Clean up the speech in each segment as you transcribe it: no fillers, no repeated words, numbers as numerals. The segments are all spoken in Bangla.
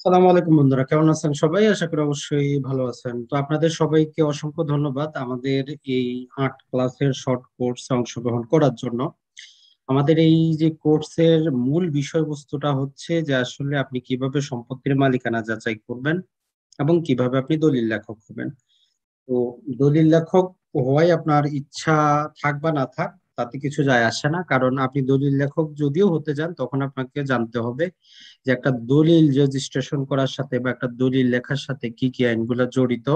সালামু আলাইকুম বন্ধুরা, কেমন আছেন সবাই? আশা করি অবশ্যই ভালো আছেন। তো আপনাদের সবাইকে অসংখ্য ধন্যবাদ আমাদের এই 8 ক্লাসের শর্ট কোর্সে অংশগ্রহণ করার জন্য। আমাদের এই যে কোর্সের মূল বিষয়বস্তুটা হচ্ছে যে আসলে আপনি কিভাবে সম্পত্তির মালিকানা যাচাই করবেন এবং কিভাবে আপনি দলিল লেখক হবেন। তো দলিল লেখক হওয়াই আপনার ইচ্ছা থাক বা না থাক তাতে কিছু যায় আসে না, কারণ আপনি দলিল লেখক যদিও হতে যান তখন আপনাকে জানতে হবে যে একটা দলিল রেজিস্ট্রেশন করার সাথে বা একটা দলিল লেখার সাথে কি কি আইনগুলো জড়িত।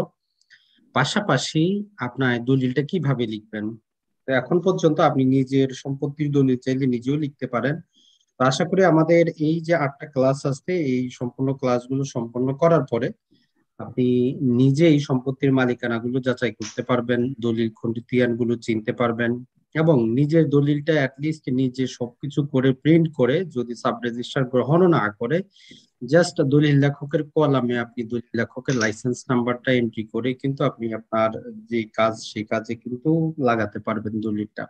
পাশাপাশি আপনার দলিলটা কিভাবে লিখবেন। তো এখন পর্যন্ত আপনি নিজের সম্পত্তির দলিল চাইলে নিজেও লিখতে পারেন। তো আশা করি আমাদের এই যে 8টা ক্লাস আছে এই সম্পূর্ণ ক্লাসগুলো সম্পন্ন করার পরে আপনি নিজেই সম্পত্তির মালিকানাগুলো যাচাই করতে পারবেন, দলিল খতিয়ান গুলো চিনতে পারবেন এবং নিজের দলিলটা অ্যাটলিস্ট নিজে সবকিছু করে প্রিন্ট করে, যদি সাব রেজিস্ট্রার গ্রহণও না করে, জাস্ট দলিল লেখকের কলামে আপনি দলিল লেখকের লাইসেন্স নাম্বারটা এন্ট্রি করে কিন্তু আপনি আপনার যে কাজ সেই কাজে কিন্তু লাগাতে পারবেন দলিলটা।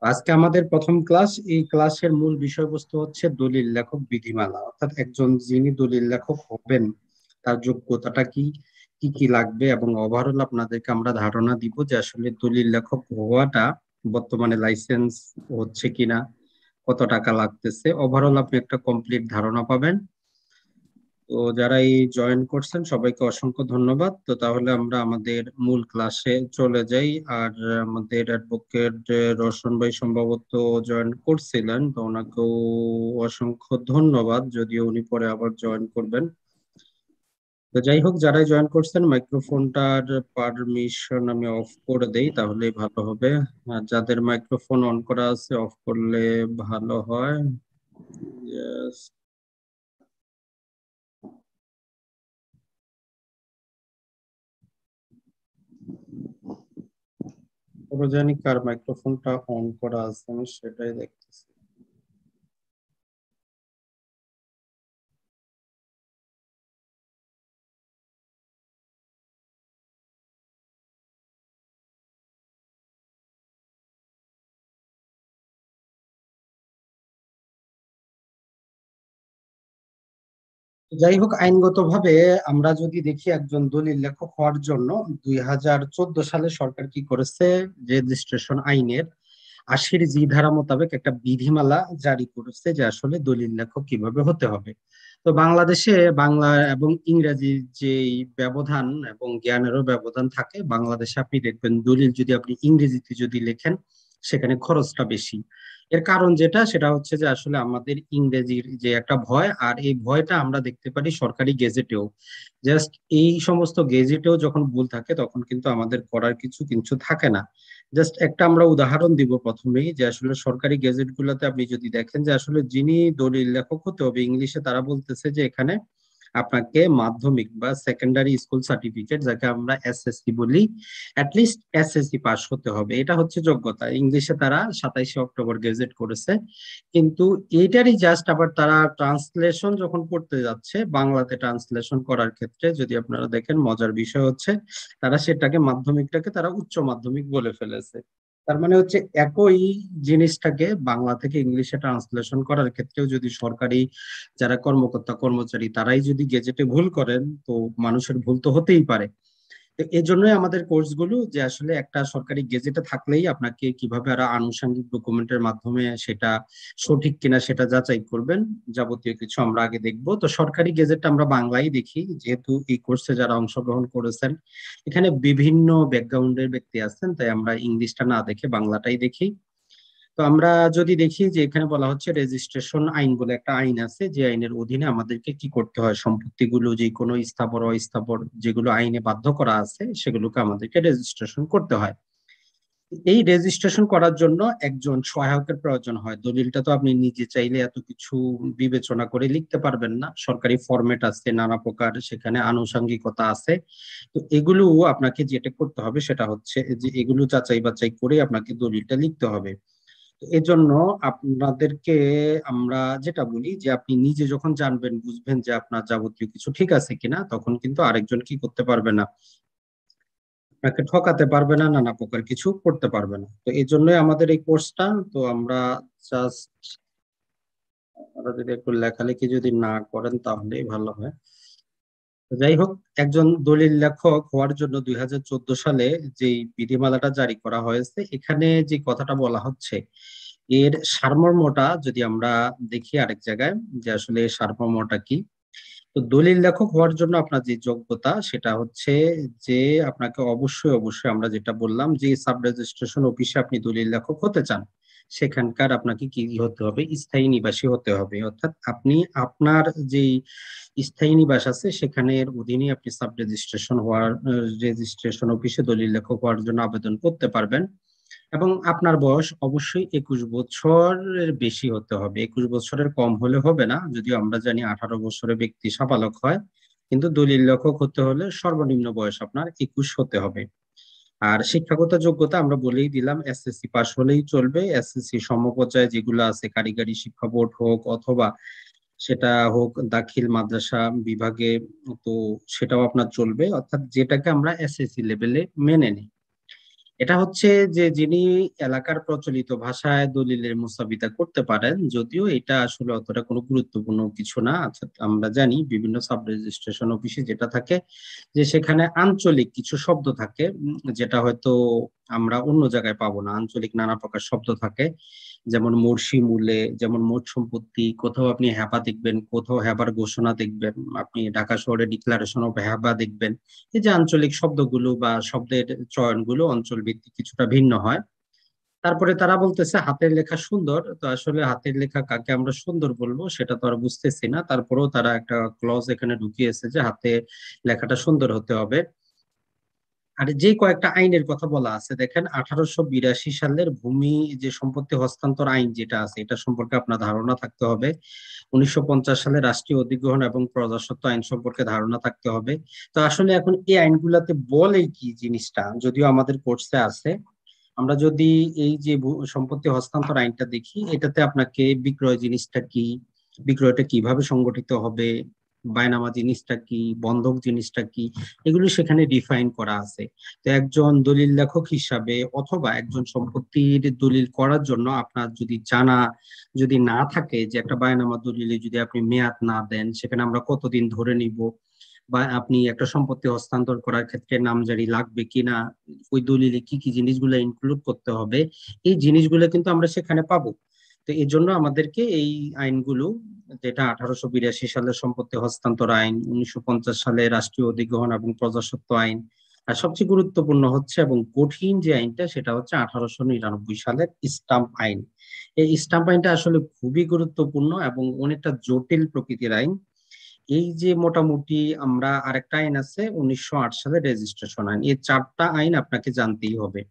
আজকে আমাদের প্রথম ক্লাস, এই ক্লাসের মূল বিষয়বস্তু হচ্ছে দলিল লেখক বিধিমালা, অর্থাৎ একজন যিনি দলিল লেখক হবেন তার যোগ্যতাটা কি, কি কি লাগবে এবং ওভারঅল আপনাদেরকে আমরা ধারণা দিব যে আসলে দলিল লেখক হওয়াটা বর্তমানে লাইসেন্স হচ্ছে কিনা, কত টাকা লাগতেছে, ওভারঅল আপনি একটা কমপ্লিট ধারণা পাবেন। তো যারা এই জয়েন করছেন সবাইকে অসংখ্য ধন্যবাদ। তো তাহলে আমরা আমাদের মূল ক্লাসে চলে যাই। আর আমাদের অ্যাডভোকেট রোশন ভাই সম্ভবত জয়েন করছিলেন, তো ওনাকেও অসংখ্য ধন্যবাদ, যদিও উনি পরে আবার জয়েন করবেন। তো যাই হোক, যারাই জয়েন করছেন মাইক্রোফোনটার পারমিশন আমি অফ করে দেই তাহলে ভালো হবে। আর যাদের মাইক্রোফোন অন করা আছে অফ করলে ভালো হয়। Yes. ওরা জানি কার মাইক্রোফোনটা অন করা আছে, আমি সেটাই দেখতেছি। যাই হোক, আইনগতভাবে আমরা যদি দেখি একজন দলিল লেখক হওয়ার জন্য 2014 সালে সরকার কি করেছে, রেজিস্ট্রেশন আইনের 80 জি ধারা মোতাবেক একটা বিধিমালা জারি করেছে যে আসলে দলিল লেখক কিভাবে হতে হবে। তো বাংলাদেশে বাংলা এবং ইংরেজি যে ব্যবধান এবং জ্ঞানেরও ব্যবধান থাকে, বাংলাদেশে আপনি দেখবেন দলিল যদি আপনি ইংরেজিতে যদি লেখেন সেখানে খরচটা বেশি। এর কারণ যেটা সেটা হচ্ছে যে আসলে আমাদের ইংরেজির যে একটা ভয়, আর এই ভয়টা আমরা দেখতে পারি সরকারি গেজেটেও। জাস্ট এই সমস্ত গেজেটেও যখন ভুল থাকে তখন কিন্তু আমাদের করার কিছু কিছু থাকে না। জাস্ট একটা আমরা উদাহরণ দিব প্রথমেই, যে আসলে সরকারি গেজেট গুলাতে আপনি যদি দেখেন যে আসলে যিনি দলিল লেখক হতে হবে, ইংলিশে তারা বলতেছে যে এখানে আপনাকে মাধ্যমিক বা সেকেন্ডারি স্কুল সার্টিফিকেট, যাকে আমরা এসএসসি বলি, অ্যাটলিস্ট এসএসসি পাস হতে হবে, এটা হচ্ছে যোগ্যতা। ইংলিশে তারা 27শে অক্টোবর গেজেট করেছে। কিন্তু এইটারই জাস্ট আবার তারা ট্রান্সলেশন যখন করতে যাচ্ছে, বাংলাতে ট্রান্সলেশন করার ক্ষেত্রে যদি আপনারা দেখেন, মজার বিষয় হচ্ছে তারা সেটাকে মাধ্যমিকটাকে তারা উচ্চ মাধ্যমিক বলে ফেলেছে। তার মানে হচ্ছে একই জিনিসটাকে বাংলা থেকে ইংলিশে ট্রান্সলেশন করার ক্ষেত্রেও যদি সরকারি যারা কর্মকর্তা কর্মচারী তারাই যদি গেজেটে ভুল করেন, তো মানুষের ভুল তো হতেই পারে। তো এই জন্যই আমাদের কোর্সগুলো, যে আসলে একটা সরকারি গেজেটে থাকলেই আপনাকে কিভাবে আরো আনুষঙ্গিক ডকুমেন্টের মাধ্যমে সেটা সঠিক কিনা সেটা যাচাই করবেন, যাবতীয় কিছু আমরা আগে দেখবো। তো সরকারি গেজেটটা আমরা বাংলায় দেখি, যেহেতু এই কোর্সে যারা অংশগ্রহণ করেছেন এখানে বিভিন্ন ব্যাকগ্রাউন্ডের ব্যক্তি আছেন, তাই আমরা ইংলিশটা না দেখে বাংলাটাই দেখি। তো আমরা যদি দেখি যে এখানে বলা হচ্ছে রেজিস্ট্রেশন আইন বলে একটা আইন আছে, যে আইনের অধীনে আমাদেরকে কি করতে হয়, সম্পত্তিগুলো যে কোনো স্থাবর অস্থাবর যেগুলো আইনে বাধ্য করা আছে সেগুলোকে আমাদেরকে রেজিস্ট্রেশন করতে হয়। এই রেজিস্ট্রেশন করার জন্য একজন সহায়কের প্রয়োজন হয়। দলিলটা তো আপনি নিজে চাইলে এত কিছু বিবেচনা করে লিখতে পারবেন না, সরকারি ফরম্যাট আছে নানা প্রকার, সেখানে আনুষঙ্গিকতা আছে। তো এগুলো আপনাকে যেটা করতে হবে সেটা হচ্ছে যে এগুলো যাচাই বাছাই করে আপনাকে দলিলটা লিখতে হবে। তো এজন্য আপনাদেরকে আমরা যেটা বলি যে আপনি নিজে যখন জানবেন বুঝবেন যে আপনার যাবতীয় কিছু ঠিক আছে কিনা, তখন কিন্তু আরেকজন কি করতে পারবে না, আপনাকে ঠকাতে পারবে না, নানা প্রকার কিছু করতে পারবে না। তো এই জন্যই আমাদের এই কোর্সটা। তো আমরা জাস্ট আপনারা যদি একটু লেখালেখি যদি না করেন তাহলেই ভালো হয়। তো যাই হোক, একজন দলিল লেখক হওয়ার জন্য 2014 সালে যে বিধিমালাটা জারি করা হয়েছে, এখানে যে কথাটা বলা হচ্ছে এর সারমর্মটা যদি আমরা দেখি আরেক জায়গায়, যে আসলে এর সারমর্মটা কি। তো দলিল লেখক হওয়ার জন্য আপনার যে যোগ্যতা সেটা হচ্ছে যে আপনাকে অবশ্যই অবশ্যই আমরা যেটা বললাম, যে সাব রেজিস্ট্রেশন অফিসে আপনি দলিল লেখক হতে চান সেখানকার আপনাকে কি হতে হবে, স্থায়ী নিবাসী হতে হবে। অর্থাৎ আপনি আপনার যে স্থায়ী নিবাস আছে সেখানের অধীনে আপনি সাব রেজিস্ট্রেশন হওয়ার রেজিস্ট্রেশন অফিসে দলিল লেখক হওয়ার জন্য আবেদন করতে পারবেন। এবং আপনার বয়স অবশ্যই 21 বছরের বেশি হতে হবে, 21 বছরের কম হলে হবে না। যদিও আমরা জানি 18 বছরের ব্যক্তি সাবালক হয়, কিন্তু দলিল লেখক হতে হলে সর্বনিম্ন বয়স আপনার 21 হতে হবে। আর শিক্ষাগত যোগ্যতা আমরা বলেই দিলাম, এসএসসি পাস হলেই চলবে। এসএসসি সমপর্যায়ে যেগুলো আছে, কারিগরি শিক্ষা বোর্ড হোক অথবা সেটা হোক দাখিল মাদ্রাসা বিভাগে, তো সেটাও আপনার চলবে। অর্থাৎ যেটাকে আমরা এসএসসি লেভেলে মেনে নিই। এটা হচ্ছে যে যিনি এলাকার প্রচলিত ভাষায় দলিলের মুসাবিদা করতে পারেন, যদিও এটা আসলে অতটা কোনো গুরুত্বপূর্ণ কিছু না। আচ্ছা, আমরা জানি বিভিন্ন সাব রেজিস্ট্রেশন অফিসে যেটা থাকে যে সেখানে আঞ্চলিক কিছু শব্দ থাকে, যেটা হয়তো আমরা অন্য জায়গায় পাবো না। আঞ্চলিক নানা প্রকার শব্দ থাকে, যেমন মর্সি মূলে, যেমন মোট সম্পত্তি, কোথাও আপনি হ্যাপা দেখবেন, কোথাও হ্যাবার ঘোষণা দেখবেন, আপনি ঢাকা শহরে ডিক্লারেশন অফ হ্যাপা দেখবেন। এই যে আঞ্চলিক শব্দগুলো বা শব্দের চয়নগুলো অঞ্চল ভিত্তিক কিছুটা ভিন্ন হয়। তারপরে তারা বলতেছে হাতের লেখা সুন্দর, তো আসলে হাতের লেখা কাকে আমরা সুন্দর বলবো সেটা তো আর বুঝতেছি না। তারপরেও তারা একটা ক্লজ এখানে ঢুকিয়েছে যে হাতে লেখাটা সুন্দর হতে হবে। আর যে কয়েকটা আইনের কথা বলা আছে দেখেন, 1882 সালের ভূমি যে সম্পত্তি হস্তান্তর আইন যেটা আছে এটা সম্পর্কে আপনার ধারণা থাকতে হবে। 1950 সালে রাষ্ট্রীয় অধিগ্রহণ এবং প্রজাস্বত্ব আইন সম্পর্কে ধারণা থাকতে হবে। তো আসলে এখন এই আইনগুলাতে বলে কি জিনিসটা, যদিও আমাদের কোর্সে আছে, আমরা যদি এই যে সম্পত্তি হস্তান্তর আইনটা দেখি, এটাতে আপনাকে বিক্রয় জিনিসটা কি, বিক্রয়টা কিভাবে সংগঠিত হবে, বায়নামা জিনিসটা কি, বন্ধক জিনিসটা কি, এগুলো সেখানে ডিফাইন করা আছে। তো একজন দলিল লেখক হিসাবে অথবা একজন সম্পত্তির দলিল করার জন্য আপনার যদি জানা যদি না থাকে যে একটা বায়নামা দলিলে যদি আপনি মেয়াদ না দেন সেখানে আমরা কতদিন ধরে নিব, বা আপনি একটা সম্পত্তি হস্তান্তর করার ক্ষেত্রে নামজারি লাগবে কিনা, ওই দলিলে কি কি জিনিসগুলো ইনক্লুড করতে হবে, এই জিনিসগুলো কিন্তু আমরা সেখানে পাবো। তো এই জন্য আমাদেরকে এই আইনগুলো, যেটা 1882 সালের সম্পত্তি হস্তান্তর আইন, 1950 সালে রাষ্ট্রীয় অধিগ্রহণ এবং প্রজাস্বত্ব আইন, আর সবচেয়ে গুরুত্বপূর্ণ হচ্ছে এবং কঠিন যে আইনটা সেটা হচ্ছে 1899 সালের স্টাম্প আইন। এই স্টাম্প আইনটা আসলে খুবই গুরুত্বপূর্ণ এবং অনেকটা জটিল প্রকৃতির আইন। এই যে মোটামুটি আমরা আরেকটা আইন আছে 1908 সালের রেজিস্ট্রেশন আইন, এই চারটা আইন আপনাকে জানতেই হবে।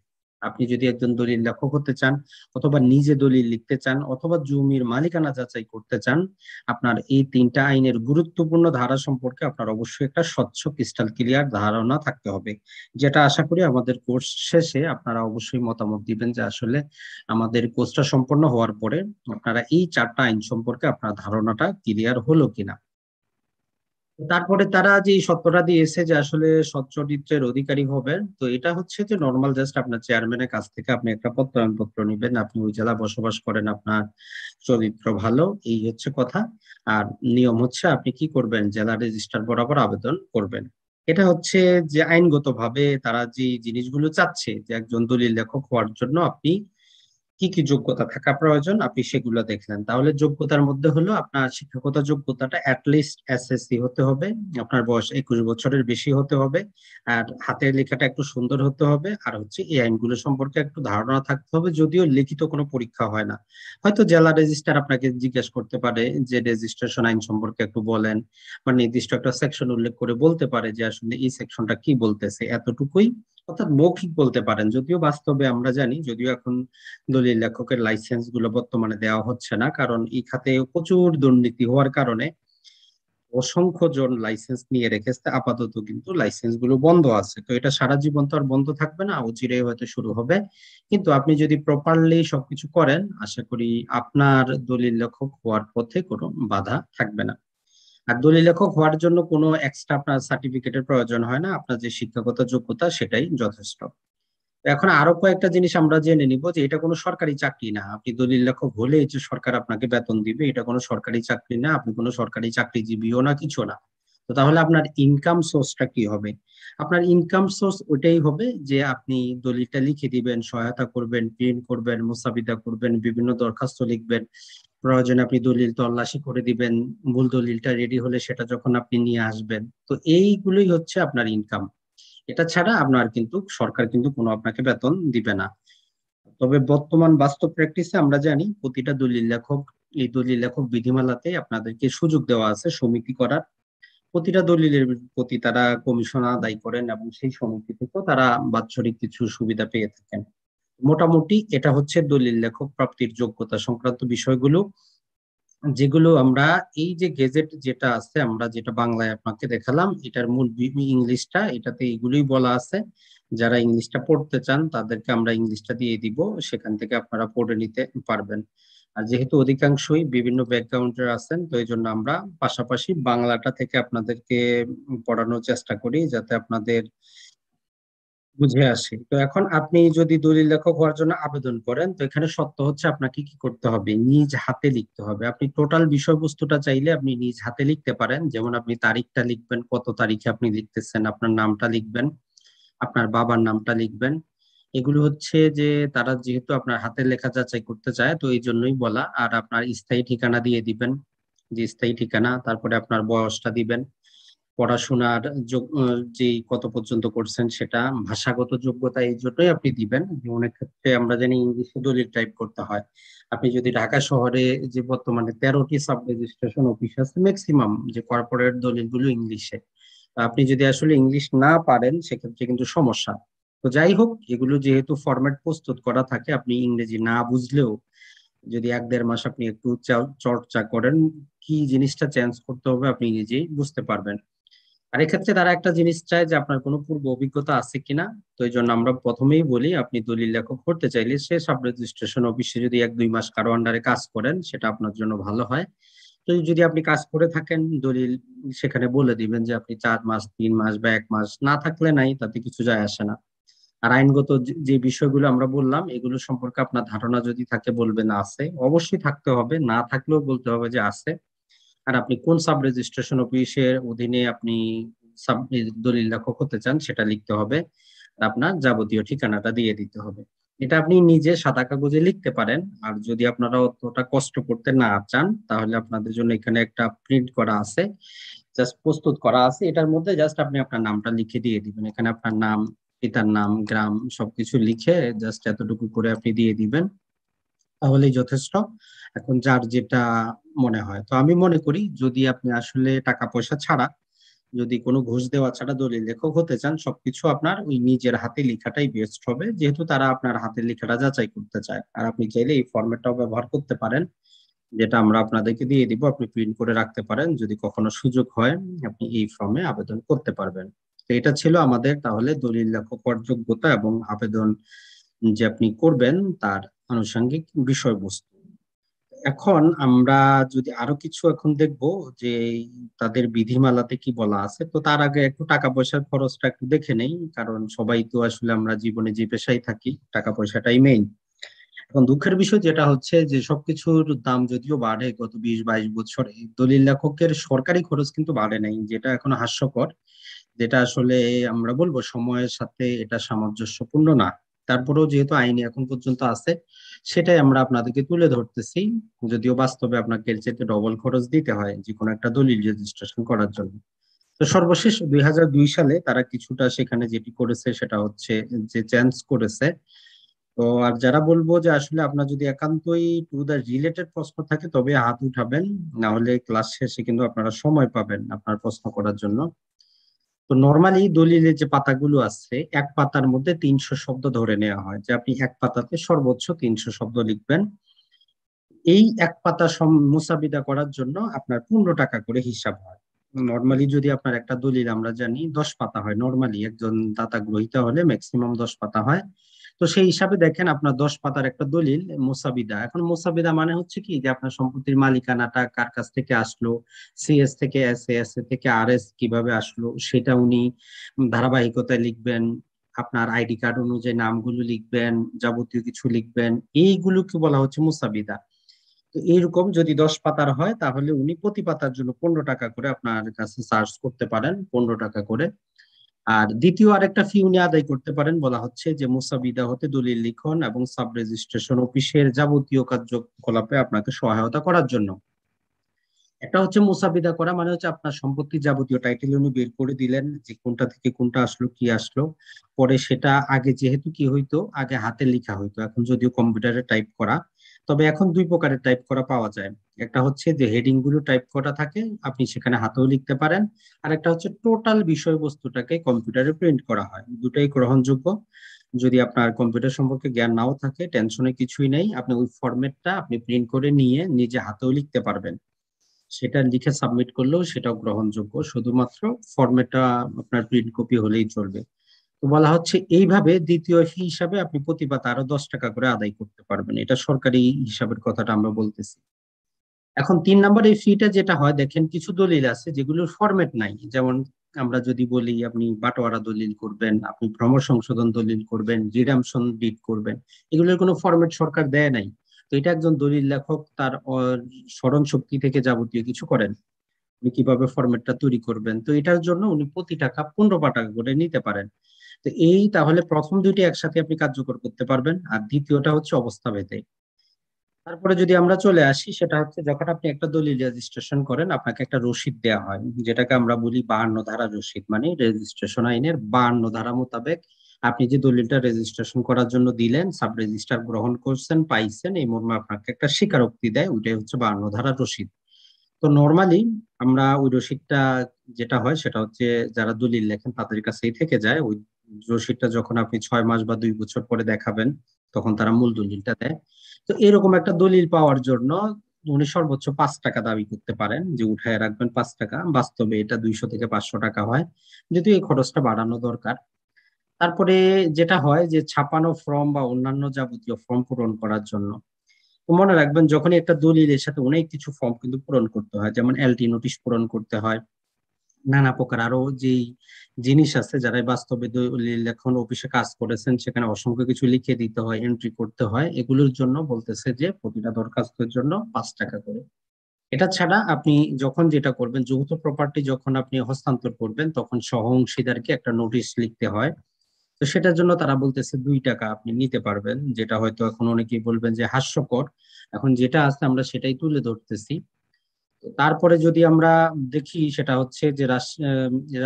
আপনি যদি একজন দলিল লেখক হতে চান অথবা নিজে দলিল লিখতে চান অথবা জমির মালিকানা যাচাই করতে চান, আপনার এই তিনটা আইনের গুরুত্বপূর্ণ ধারা সম্পর্কে আপনার অবশ্যই একটা স্বচ্ছ ক্রিস্টাল ক্লিয়ার ধারণা থাকতে হবে। যেটা আশা করি আমাদের কোর্স শেষে আপনারা অবশ্যই মতামত দিবেন যে আসলে আমাদের কোর্সটা সম্পন্ন হওয়ার পরে আপনারা এই চারটা আইন সম্পর্কে আপনার ধারণাটা ক্লিয়ার হলো কিনা। তারপরে তারা যে সত্যটা দিয়েছে যে আসলে সৎ চরিত্রের অধিকারী হবেন, তো এটা হচ্ছে যে নর্মাল জাস্ট আপনার চেয়ারম্যানের কাছ থেকে আপনি একটা প্রত্যয়ন পত্র নিবেন, আপনি ওই জেলা বসবাস করেন, আপনার চরিত্র ভালো, এই হচ্ছে কথা। আর নিয়ম হচ্ছে আপনি কি করবেন, জেলা রেজিস্ট্রার বরাবর আবেদন করবেন। এটা হচ্ছে যে আইনগতভাবে তারা যে জিনিসগুলো চাচ্ছে যে একজন দলিল লেখক হওয়ার জন্য আপনি কি কি যোগ্যতা থাকা প্রয়োজন আপনি সেগুলো দেখলেন। তাহলে যোগ্যতার মধ্যে হলো আপনার শিক্ষাগত যোগ্যতাটা অ্যাটলিস্ট এসএসসি হতে হবে, আপনার বয়স 21 বছরের বেশি হতে হবে, আর হাতের লেখাটা একটু সুন্দর হতে হবে, আর হচ্ছে এই আইনগুলো সম্পর্কে একটু ধারণা থাকতে হবে। যদিও লিখিত কোনো পরীক্ষা হয় না, হয়তো জেলা রেজিস্ট্রার আপনাকে জিজ্ঞেস করতে পারে যে রেজিস্ট্রেশন আইন সম্পর্কে একটু বলেন, বা নির্দিষ্ট একটা সেকশন উল্লেখ করে বলতে পারে যে আসলে এই সেকশনটা কি বলতেছে, এতটুকুই। অর্থাৎ মৌখিক বলতে পারেন, যদিও বাস্তবে আমরা জানি, যদিও এখন দলিল লেখকের লাইসেন্স গুলো বর্তমানে দেওয়া হচ্ছে না, কারণ এই খাতে প্রচুর দুর্নীতি হওয়ার কারণে অসংখ্য জন লাইসেন্স নিয়ে রেখেছে। আপাতত কিন্তু লাইসেন্স গুলো বন্ধ আছে, তো এটা সারা জীবন তো আর বন্ধ থাকবে না, অচিরেই হয়তো শুরু হবে। কিন্তু আপনি যদি প্রপারলি সবকিছু করেন আশা করি আপনার দলিল লেখক হওয়ার পথে কোনো বাধা থাকবে না। আর দলিল লেখক হওয়ার জন্য কোনো এক্সট্রা আপনার সার্টিফিকেটের প্রয়োজন হয় না, আপনার যে শিক্ষাগত যোগ্যতা সেটাই যথেষ্ট। এখন আরো কয়েকটা জিনিস আমরা জেনে নিব যে এটা কোনো সরকারি চাকরি না। আপনি দলিল লেখক হলে যে সরকার আপনাকে বেতন দিবে, এটা কোনো সরকারি চাকরি না। আপনি কোনো সরকারি চাকরিজীবীও না, কিছু না। তো তাহলে আপনার ইনকাম সোর্সটা কি হবে? আপনার ইনকাম সোর্স ওইটাই হবে যে আপনি দলিলটা লিখে দিবেন, সহায়তা করবেন, প্রিন্ট করবেন, মুসাবিদা করবেন, বিভিন্ন দরখাস্ত লিখবেন, প্রয়োজনে আপনি দলিল তল্লাশি করে দিবেন, মূল দলিলটা রেডি হলে সেটা যখন আপনি নিয়ে আসবেন। তো এইগুলোই হচ্ছে আপনার ইনকাম। এটা ছাড়া আপনার কিন্তু সরকার কিন্তু কোনো আপনাকে বেতন দিবে না। তবে বর্তমান বাস্তব প্র্যাকটিসে আমরা জানি প্রতিটা দলিল লেখক, এই দলিল লেখক বিধিমালাতে আপনাদেরকে সুযোগ দেওয়া আছে সমিতি করার। প্রতিটা দলিলের প্রতি তারা কমিশন আদায় করেন এবং সেই সমিতি থেকেও তারা বাৎসরিক কিছু সুবিধা পেয়ে থাকেন। মোটামুটি এটা হচ্ছে দলিল লেখক প্রাপ্তির যোগ্যতা সংক্রান্ত বিষয়গুলো, যেগুলো আমরা এই যে গেজেট যেটা আছে, আমরা যেটা বাংলায় আপনাকে দেখালাম, এটার মূল ইংলিশটা এটাতে এগুলোই বলা আছে। যারা ইংলিশটা পড়তে চান তাদেরকে আমরা ইংলিশটা দিয়ে দিব, সেখান থেকে আপনারা পড়ে নিতে পারবেন। আর যেহেতু অধিকাংশই বিভিন্ন ব্যাকগ্রাউন্ডের আছেন, তো এই জন্য আমরা পাশাপাশি বাংলাটা থেকে আপনাদেরকে পড়ানোর চেষ্টা করি যাতে আপনাদের বুঝে আসে। তো এখন আপনি যদি দলিল লেখক হওয়ার জন্য আবেদন করেন, তো এখানে শর্ত হচ্ছে আপনাকে কি করতে হবে, নিজ হাতে লিখতে হবে। আপনি টোটাল বিষয়বস্তুটা চাইলে আপনি নিজ হাতে লিখতে পারেন, যেমন আপনি তারিখটা লিখবেন, কত তারিখে আপনি লিখতেছেন, আপনার নামটা লিখবেন, আপনার বাবার নামটা লিখবেন। এগুলো হচ্ছে যে তারা যেহেতু আপনার হাতের লেখা যাচাই করতে চায়, তো এই জন্যই বলা। আর আপনার স্থায়ী ঠিকানা দিয়ে দিবেন, যে স্থায়ী ঠিকানা, তারপরে আপনার বয়সটা দিবেন, পড়াশোনার যে কত পর্যন্ত করছেন সেটা, ভাষাগত যোগ্যতা এই জন্যই আপনি দিবেন যে অনেক ক্ষেত্রে আমরা জানি ইংলিশে দলিল টাইপ করতে হয়। আপনি যদি ঢাকা শহরে যে বর্তমানে 13টি সাব রেজিস্ট্রেশন অফিস আছে, ম্যাক্সিমাম যে কর্পোরেট দলিলগুলো ইংলিশে, আপনি যদি আসলে ইংলিশ না পারেন সেক্ষেত্রে কিন্তু সমস্যা। তো যাই হোক, এগুলো যেহেতু ফরম্যাট প্রস্তুত করা থাকে, আপনি ইংরেজি না বুঝলেও যদি 1-1.5 মাস আপনি একটু চর্চা করেন, কি জিনিসটা চেঞ্জ করতে হবে আপনি নিজেই বুঝতে পারবেন। আর এক্ষেত্রে তারা একটা জিনিস চায় যে আপনার কোনো পূর্ব অভিজ্ঞতা আছে কিনা। তো এই জন্য আমরা প্রথমেই বলি আপনি দলিল লেখক করতে চাইলে সে সাব রেজিস্ট্রেশন অফিসে যদি 1-2 মাস কারো আন্ডারে কাজ করেন সেটা আপনার জন্য ভালো হয়। তো যদি আপনি কাজ করে থাকেন, দলিল সেখানে বলে দিবেন যে আপনি 4 মাস, 3 মাস বা 1 মাস, না থাকলে নাই, তাতে কিছু যায় আসে না। আর আইনগত যে বিষয়গুলো আমরা বললাম এগুলো সম্পর্কে আপনার ধারণা যদি থাকে বলবেন আছে, অবশ্যই থাকতে হবে, না থাকলেও বলতে হবে যে আছে। আর আপনি কোন সাব রেজিস্ট্রেশন অফিসের অধীনে আপনি সাব দলিল লেখক হতে চান সেটা লিখতে হবে। আর আপনার যাবতীয় ঠিকানাটা দিয়ে দিতে হবে। এটা আপনি নিজে সাদা কাগজে লিখতে পারেন। আর যদি আপনারা অতটা কষ্ট করতে না চান, তাহলে আপনাদের জন্য এখানে একটা প্রিন্ট করা আছে, জাস্ট প্রস্তুত করা আছে, এটার মধ্যে জাস্ট আপনি আপনার নামটা লিখে দিয়ে দিবেন। এখানে আপনার নাম, পিতার নাম, গ্রাম সবকিছু লিখে জাস্ট এতটুকু করে আপনি দিয়ে দিবেন, তাহলেই যথেষ্ট। এখন যার যেটা মনে হয়, তো আমি মনে করি যদি আপনি আসলে টাকা পয়সা ছাড়া, যদি কোনো ঘুষ দেওয়া ছাড়া দলিল লেখক হতে চান, সবকিছু আপনার ওই নিজের হাতে লেখাটাই বেস্ট হবে, যেহেতু তারা আপনার হাতের লেখাটা যাচাই করতে চায়। আর আপনি চাইলে এই ফরম্যাটটাও ব্যবহার করতে পারেন, যেটা আমরা আপনাদেরকে দিয়ে দিব, আপনি প্রিন্ট করে রাখতে পারেন, যদি কখনো সুযোগ হয় আপনি এই ফর্মে আবেদন করতে পারবেন। তো এটা ছিল আমাদের তাহলে দলিল লেখক হওয়ার যোগ্যতা এবং আবেদন যে আপনি করবেন তার আনুষঙ্গিক বিষয়বস্তু। এখন আমরা যদি আরো কিছু এখন দেখবো যে তাদের বিধিমালাতে কি বলা আছে, তো তার আগে একটু টাকা পয়সার খরচটা একটু দেখে নেই, কারণ সবাই তো আসলে আমরা জীবনে যে পেশায় থাকি টাকা পয়সাটাই মেইন। এখন দুঃখের বিষয় যেটা হচ্ছে যে সবকিছুর দাম যদিও বাড়ে গত 20-22 বছরে, দলিল লেখকের সরকারি খরচ কিন্তু বাড়ে নাই, যেটা এখন হাস্যকর। যেটা আসলে আমরা বলবো সময়ের সাথে এটা সামঞ্জস্যপূর্ণ না। তারপরেও যেহেতু আইনে এখন পর্যন্ত আছে, সেটাই আমরা আপনাদেরকে তুলে ধরতেছি। যদিও বাস্তবে আপনাকে এর চেয়ে ডবল খরচ দিতে হয় যে কোনো একটা দলিল রেজিস্ট্রেশন করার জন্য। তো সর্বশেষ 2002 সালে তারা কিছুটা সেখানে যেটি করেছে সেটা হচ্ছে যে চেঞ্জ করেছে। তো আর যারা বলবো যে আসলে আপনার যদি একান্তই টু দা রিলেটেড প্রশ্ন থাকে তবে হাত উঠাবেন, না হলে ক্লাস শেষে কিন্তু আপনারা সময় পাবেন আপনার প্রশ্ন করার জন্য। তো নর্মালি দলিলের যে পাতাগুলো আছে, এক পাতার মধ্যে 300 শব্দ ধরে নেওয়া হয় যে আপনি এক পাতাতে সর্বোচ্চ 300 শব্দ লিখবেন। এই এক পাতা মুসাবিদা করার জন্য আপনার 15 টাকা করে হিসাব হয়। নর্মালি যদি আপনার একটা দলিল আমরা জানি 10 পাতা হয়, নর্মালি একজন দাতা গ্রহীতা হলে ম্যাক্সিমাম 10 পাতা হয়। তো সেই হিসাবে দেখেন আপনার 10 পাতার একটা দলিল মুসাবিদা। এখন মুসাবিদা মানে হচ্ছে কি যে আপনার সম্পত্তির মালিকানাটা কার কাছ থেকে আসলো, সিএস থেকে এস এ, এস এ থেকে আর এস কিভাবে আসলো সেটা উনি ধারাবাহিকতায় লিখবেন। আপনার আইডি কার্ড অনুযায়ী নামগুলো লিখবেন, যাবতীয় কিছু লিখবেন, এইগুলোকে বলা হচ্ছে মুসাবিদা। তো এইরকম যদি 10 পাতার হয় তাহলে উনি প্রতি পাতার জন্য 15 টাকা করে আপনার কাছে চার্জ করতে পারেন, 15 টাকা করে। আর দ্বিতীয় আরেকটা ফি উনি আদায় করতে পারেন, বলা হচ্ছে যে মুসাবিদা হতে দলিল লিখন এবং সাব রেজিস্ট্রেশন অফিসের যাবতীয় কার্যকলাপে আপনাকে সহায়তা করার জন্য। একটা হচ্ছে মুসাবিদা করা, মানে হচ্ছে আপনার সম্পত্তির যাবতীয় টাইটেল উনি বের করে দিলেন যে কোনটা থেকে কোনটা আসলো, কি আসলো। পরে সেটা আগে যেহেতু কি হইতো, আগে হাতে লেখা হইতো, এখন যদিও কম্পিউটারে টাইপ করা। তবে এখন দুই প্রকারের টাইপ করা পাওয়া যায়। একটা হচ্ছে যে হেডিং গুলো টাইপ করা থাকে, আপনি সেখানে হাতেও লিখতে পারেন। আর একটা হচ্ছে টোটাল বিষয়বস্তুটাকে কম্পিউটারে প্রিন্ট করা হয়, দুটাই গ্রহণযোগ্য। যদি আপনার কম্পিউটার সম্পর্কে জ্ঞান নাও থাকে, টেনশনে কিছুই নেই, আপনি ওই ফরম্যাটটা আপনি প্রিন্ট করে নিয়ে নিজে হাতেও লিখতে পারবেন। সেটা লিখে সাবমিট করলেও সেটাও গ্রহণযোগ্য, শুধুমাত্র ফরম্যাটটা আপনার প্রিন্ট কপি হলেই চলবে। তো বলা হচ্ছে এইভাবে দ্বিতীয় ফি হিসাবে আপনি প্রতি পাতা আরো 10 টাকা করে আদায় করতে পারবেন। এটা সরকারি হিসাবের কথাটা আমরা বলতেছি। এখন 3 নম্বর এই ফিটা যেটা হয়, দেখেন কিছু দলিল আছে যেগুলোর ফরম্যাট নাই। যেমন আমরা যদি বলি আপনি বাটোয়ারা দলিল করবেন, আপনি ভ্রমণ সংশোধন দলিল করবেন, রিডামশন ডিড করবেন, এগুলোর কোনো ফরম্যাট সরকার দেয় নাই। তো এটা একজন দলিল লেখক তার স্মরণ শক্তি থেকে যাবতীয় কিছু করেন, উনি কিভাবে ফরম্যাটটা তৈরি করবেন। তো এটার জন্য উনি প্রতি টাকা 15 টাকা করে নিতে পারেন। তো এই তাহলে প্রথম দুইটি একসাথে আপনি কার্যকর করতে পারবেন, আর দ্বিতীয়টা হচ্ছে অবস্থা ভেদে। তারপরে যদি আমরা চলে আসি, সেটা হচ্ছে যখন আপনি একটা দলিল রেজিস্ট্রেশন করেন আপনাকে একটা রসিদ দেওয়া হয়, যেটাকে আমরা বলি 52 ধারা রসিদ। মানে রেজিস্ট্রেশন আইনের 52 ধারা মোতাবেক আপনি যে দলিলটা রেজিস্ট্রেশন করার জন্য দিলেন, সাব রেজিস্ট্রার গ্রহণ করছেন, পাইছেন, এই মর্মে আপনাকে একটা স্বীকারোক্তি দেয়, ওইটাই হচ্ছে 52 ধারা রসিদ। তো নর্মালি আমরা ওই রসিদটা যেটা হয় সেটা হচ্ছে যারা দলিল লেখেন তাদের কাছেই থেকে যায়। ওই রসিদটা যখন আপনি 6 মাস বা 2 বছর পরে দেখাবেন, তখন তারা মূল দলিলটা দেয়। তো এরকম একটা দলিল পাওয়ার জন্য উনি সর্বোচ্চ 5 টাকা দাবি করতে পারেন, যে উঠায় রাখবেন 5 টাকা। বাস্তবে এটা 200 থেকে 500 টাকা হয়, যদিও এই খরচটা বাড়ানো দরকার। তারপরে যেটা হয় যে ছাপানো ফর্ম বা অন্যান্য যাবতীয় ফর্ম পূরণ করার জন্য, তো মনে রাখবেন যখনই একটা দলিলের সাথে অনেক কিছু ফর্ম কিন্তু পূরণ করতে হয়, যেমন এলটি নোটিশ পূরণ করতে হয়, নানা প্রকার আরো যেই জিনিস আছে, যারা বাস্তবে দলিল এখন অফিসে কাজ করেছেন সেখানে অসংখ্য কিছু লিখে দিতে হয়, এন্ট্রি করতে হয়, এগুলোর জন্য বলতেছে যে প্রতিটা দরখাস্তের জন্য 5 টাকা করে। এটা ছাড়া আপনি যখন যেটা করবেন, যৌথ প্রপার্টি যখন আপনি হস্তান্তর করবেন তখন সহ অংশীদারকে একটা নোটিশ লিখতে হয়। তো সেটার জন্য তারা বলতেছে 2 টাকা আপনি নিতে পারবেন, যেটা হয়তো এখন অনেকেই বলবেন যে হাস্যকর। এখন যেটা আছে আমরা সেটাই তুলে ধরতেছি। তো তারপরে যদি আমরা দেখি, সেটা হচ্ছে যে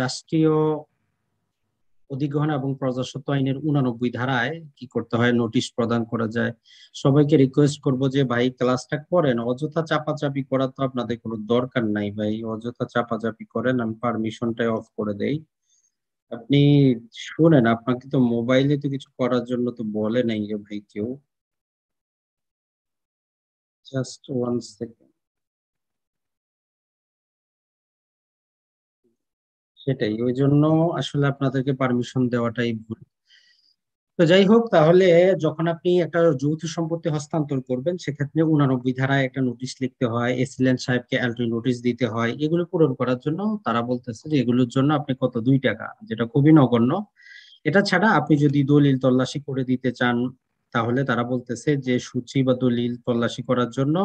রাষ্ট্রীয় অধিগ্রহণ এবং প্রজাস্বত্ব আইনের 89 ধারায় কি করতে হয়, নোটিশ প্রদান করা যায়। সবাইকে রিকোয়েস্ট করব যে ভাই ক্লাসটা করেন, অযথা চাপাচাপি করার তো আপনাদের কোনো দরকার নাই ভাই, অযথা চাপাচাপি করেন, আমি পারমিশনটাই অফ করে দেই। আপনি শুনেন, আপনাকে তো মোবাইলে তো কিছু করার জন্য তো বলে নাই রে ভাই কেউ। Just 1 second. সেটাই, ওই জন্য আসলে আপনাদেরকে পারমিশন দেওয়াটাই ভুল। তো যাই হোক, তাহলে যখন আপনি একটা যৌথ সম্পত্তি হস্তান্তর করবেন সেক্ষেত্রে 89 ধারায় একটা নোটিশ লিখতে হয়, এসিলেন্ট সাহেবকে এলটি নোটিশ দিতে হয়। এগুলো পূরণ করার জন্য তারা বলতেছে যে এগুলোর জন্য আপনি কত, 2 টাকা, যেটা খুবই নগণ্য। এটা ছাড়া আপনি যদি দলিল তল্লাশি করে দিতে চান, তাহলে তারা বলতেছে যে সূচি বা দলিল তল্লাশি করার জন্য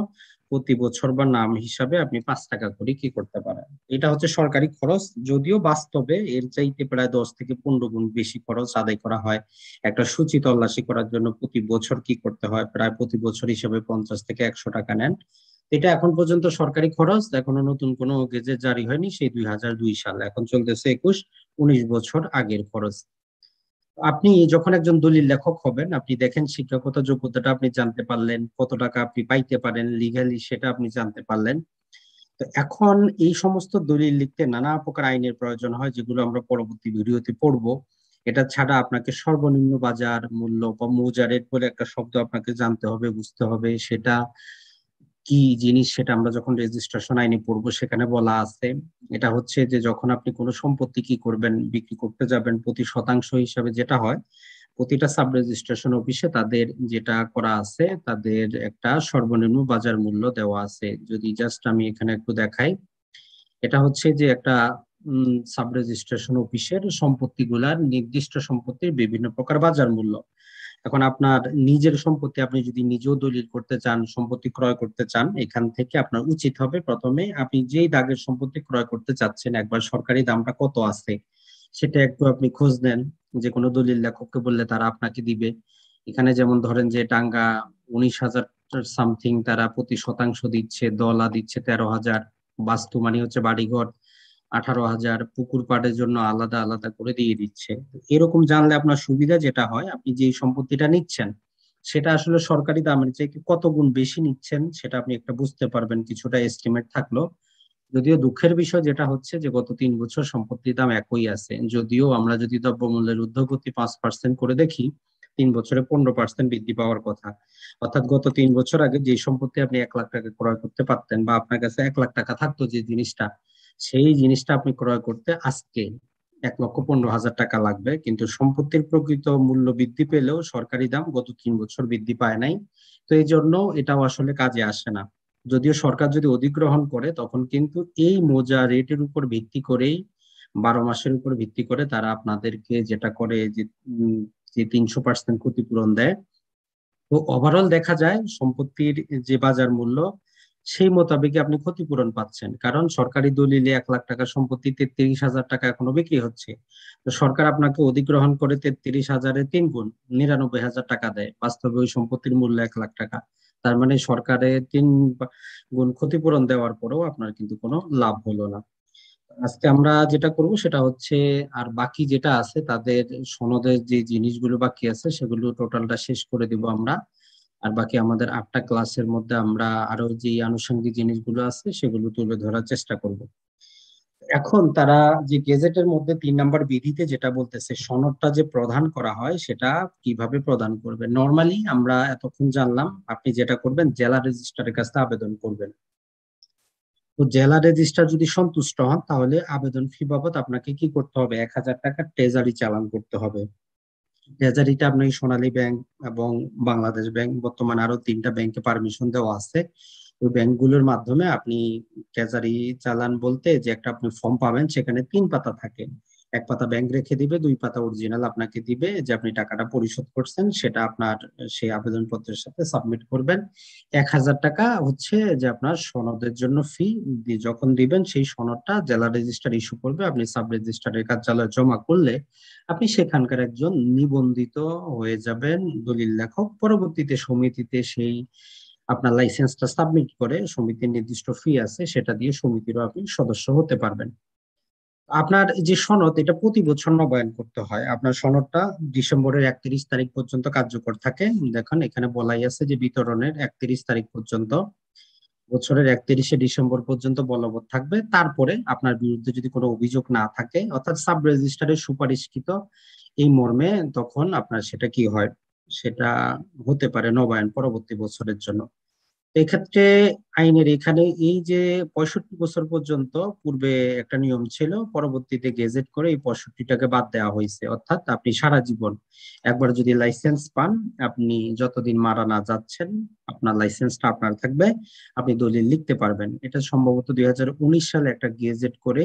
প্রতি বছর বা নাম হিসাবে আপনি 5 টাকা করে কি করতে পারেন। এটা হচ্ছে সরকারি খরচ, যদিও বাস্তবে এর চাইতে প্রায় 10 থেকে 15 গুণ বেশি খরচ আদায় করা হয়। একটা সূচি তল্লাশি করার জন্য প্রতি বছর কি করতে হয়, প্রায় প্রতি বছর হিসাবে 50 থেকে 100 টাকা নেন। এটা এখন পর্যন্ত সরকারি খরচ, এখনো নতুন কোনো গেজেট জারি হয়নি, সেই 2002 সাল, এখন চলতেছে 19 বছর আগের খরচ। আপনি যখন একজন দলিল লেখক হবেন, আপনি দেখেন শিক্ষাগত যোগ্যতাটা আপনি জানতে পারলেন, কত টাকা আপনি পাইতে পারেন লিগালি সেটা আপনি জানতে পারলেন। তো এখন এই সমস্ত দলিল লিখতে নানা প্রকার আইনের প্রয়োজন হয়, যেগুলো আমরা পরবর্তী ভিডিওতে পড়বো। এটা ছাড়া আপনাকে সর্বনিম্ন বাজার মূল্য বা মৌজা রেট বলে একটা শব্দ আপনাকে জানতে হবে, বুঝতে হবে, সেটা কি জিনিস সেটা আমরা যখন রেজিস্ট্রেশন আইনে পড়বো সেখানে বলা আছে। এটা হচ্ছে যে যখন আপনি কোনো সম্পত্তি কি করবেন, বিক্রি করতে যাবেন, প্রতি শতাংশ হিসাবে যেটা হয়, প্রতিটা সাব রেজিস্ট্রেশন অফিসে তাদের যেটা করা আছে, তাদের একটা সর্বনিম্ন বাজার মূল্য দেওয়া আছে। যদি জাস্ট আমি এখানে একটু দেখাই, এটা হচ্ছে যে একটা সাব রেজিস্ট্রেশন অফিসের সম্পত্তিগুলার নির্দিষ্ট সম্পত্তির বিভিন্ন প্রকার বাজার মূল্য। এখন আপনার নিজের সম্পত্তি আপনি যদি নিজেও দলিল করতে চান, সম্পত্তি ক্রয় করতে চান, এখান থেকে আপনার উচিত হবে প্রথমে আপনি যেই দাগের সম্পত্তি ক্রয় করতে চাচ্ছেন একবার সরকারি দামটা কত আছে সেটা একটু আপনি খোঁজ নেন। যে কোনো দলিল লেখককে বললে তারা আপনাকে দিবে। এখানে যেমন ধরেন যে টাঙ্গা 19,000 সামথিং তারা প্রতি শতাংশ দিচ্ছে, দলা দিচ্ছে 13,000, বাস্তু মানে হচ্ছে বাড়িঘর 18,000, পুকুর পাড়ের জন্য আলাদা আলাদা করে দিয়ে দিচ্ছে। এরকম জানলে আপনার সুবিধা যেটা হয়, আপনি যে সম্পত্তিটা নিচ্ছেন সেটা আসলে সরকারি দামের চেয়ে কত গুণ বেশি নিচ্ছেন সেটা আপনি একটা বুঝতে পারবেন, কিছুটা এস্টিমেট থাকলো। যদিও দুঃখের বিষয় যেটা হচ্ছে যে গত 3 বছর সম্পত্তির দাম একই আছে, যদিও আমরা যদি দ্রব্যমূল্যের ঊর্ধ্বগতি 5% করে দেখি, 3 বছরে 15% বৃদ্ধি পাওয়ার কথা। অর্থাৎ গত 3 বছর আগে যে সম্পত্তি আপনি 1 লাখ টাকা ক্রয় করতে পারতেন বা আপনার কাছে 1 লাখ টাকা থাকতো যে জিনিসটা, সেই জিনিসটা আপনি ক্রয় করতে আজকে 1,15,000 টাকা লাগবে। কিন্তু সম্পত্তির প্রকৃত মূল্য বৃদ্ধি পেলেও সরকারি দাম গত 3 বছর বৃদ্ধি পায় নাই। তো এই জন্য এটাও আসলে কাজে আসে না। যদিও সরকার যদি অধিগ্রহণ করে তখন কিন্তু এই মোজা রেটের উপর ভিত্তি করেই 12 মাসের উপর ভিত্তি করে তারা আপনাদেরকে যেটা করে যে যে 300% ক্ষতিপূরণ দেয়। তো ওভারঅল দেখা যায় সম্পত্তির যে বাজার মূল্য সেই মোতাবেক আপনি ক্ষতিপূরণ পাচ্ছেন, কারণ সরকারি দলিলে 1 লাখ টাকার সম্পত্তি 33,000 টাকা এখনো বিক্রি হচ্ছে। তো সরকার আপনাকে অধিগ্রহণ করে 33,000-এর 3 গুণ 99,000 টাকা দেয়, বাস্তবে ওই সম্পত্তির মূল্য 1 লাখ টাকা। তার মানে সরকারের 3 গুণ ক্ষতিপূরণ দেওয়ার পরেও আপনার কিন্তু কোনো লাভ হলো না। আজকে আমরা যেটা করব সেটা হচ্ছে, আর বাকি যেটা আছে তাদের সনদের যে জিনিসগুলো বাকি আছে সেগুলো টোটালটা শেষ করে দিব আমরা। আর বাকি আমাদের 8টা ক্লাসের মধ্যে আমরা আরো যে আনুষঙ্গিক জিনিসগুলো আছে সেগুলো তুলে ধরার চেষ্টা করব। এখন তারা যে গেজেটের মধ্যে 3 নম্বর বিধিতে যেটা বলতেছে সনদটা যে প্রদান করা হয় সেটা কিভাবে প্রদান করবে। নর্মালি আমরা এতক্ষণ জানলাম আপনি যেটা করবেন জেলা রেজিস্ট্রারের কাছে আবেদন করবেন। তো জেলা রেজিস্ট্রার যদি সন্তুষ্ট হন তাহলে আবেদন ফি বাবদ আপনাকে কি করতে হবে, 1,000 টাকা ট্রেজারি চালান করতে হবে। ট্রেজারিটা আপনি সোনালী ব্যাংক এবং বাংলাদেশ ব্যাংক, বর্তমানে আরো 3টা ব্যাংকে পারমিশন দেওয়া আছে। ওই ব্যাংকগুলোর মাধ্যমে আপনি ট্রেজারি চালান বলতে যে একটা আপনি ফর্ম পাবেন, সেখানে 3 পাতা থাকে। 1 পাতা ব্যাংক রেখে দিবে, 2 পাতা অরিজিনাল আপনাকে দিবে যে আপনি টাকাটা পরিশোধ করছেন, সেটা আপনার সেই আবেদনপত্রের সাথে সাবমিট করবেন। 1,000 টাকা হচ্ছে যে আপনার সনদের জন্য ফি। যখন দিবেন সেই সনদটা জেলা রেজিস্ট্রার ইস্যু করবে, আপনি সাব রেজিস্ট্রারের কার্যালয়ে জমা করলে আপনি সেখানকার একজন নিবন্ধিত হয়ে যাবেন দলিল লেখক। পরবর্তীতে সমিতিতে সেই আপনার লাইসেন্সটা সাবমিট করে সমিতির নির্দিষ্ট ফি আছে সেটা দিয়ে সমিতিরও আপনি সদস্য হতে পারবেন। আপনার যে সনদ এটা প্রতি বছর নবায়ন করতে হয়। আপনার সনদটা ডিসেম্বরের 31 তারিখ পর্যন্ত কার্যকর থাকে। দেখুন এখানে বলাই আছে যে বিতরণের 31 তারিখ পর্যন্ত, বছরের 31শে ডিসেম্বর পর্যন্ত বলবৎ থাকবে। তারপরে আপনার বিরুদ্ধে যদি কোনো অভিযোগ না থাকে, অর্থাৎ সাব রেজিস্ট্রারের সুপারিশকৃত এই মর্মে, তখন আপনার সেটা কি হয়, সেটা হতে পারে নবায়ন পরবর্তী বছরের জন্য। এক্ষেত্রে আইনের এখানে এই যে 65 বছর পর্যন্ত পূর্বে একটা নিয়ম ছিল, পরবর্তীতে গেজেট করে এই 65টাকে বাদ দেওয়া হয়েছে। অর্থাৎ আপনি সারা জীবন একবার যদি লাইসেন্স পান, আপনি যতদিন মারা না যাচ্ছেন আপনার লাইসেন্সটা আপনার থাকবে, আপনি দলিল লিখতে পারবেন। এটা সম্ভবত 2019 সালে একটা গেজেট করে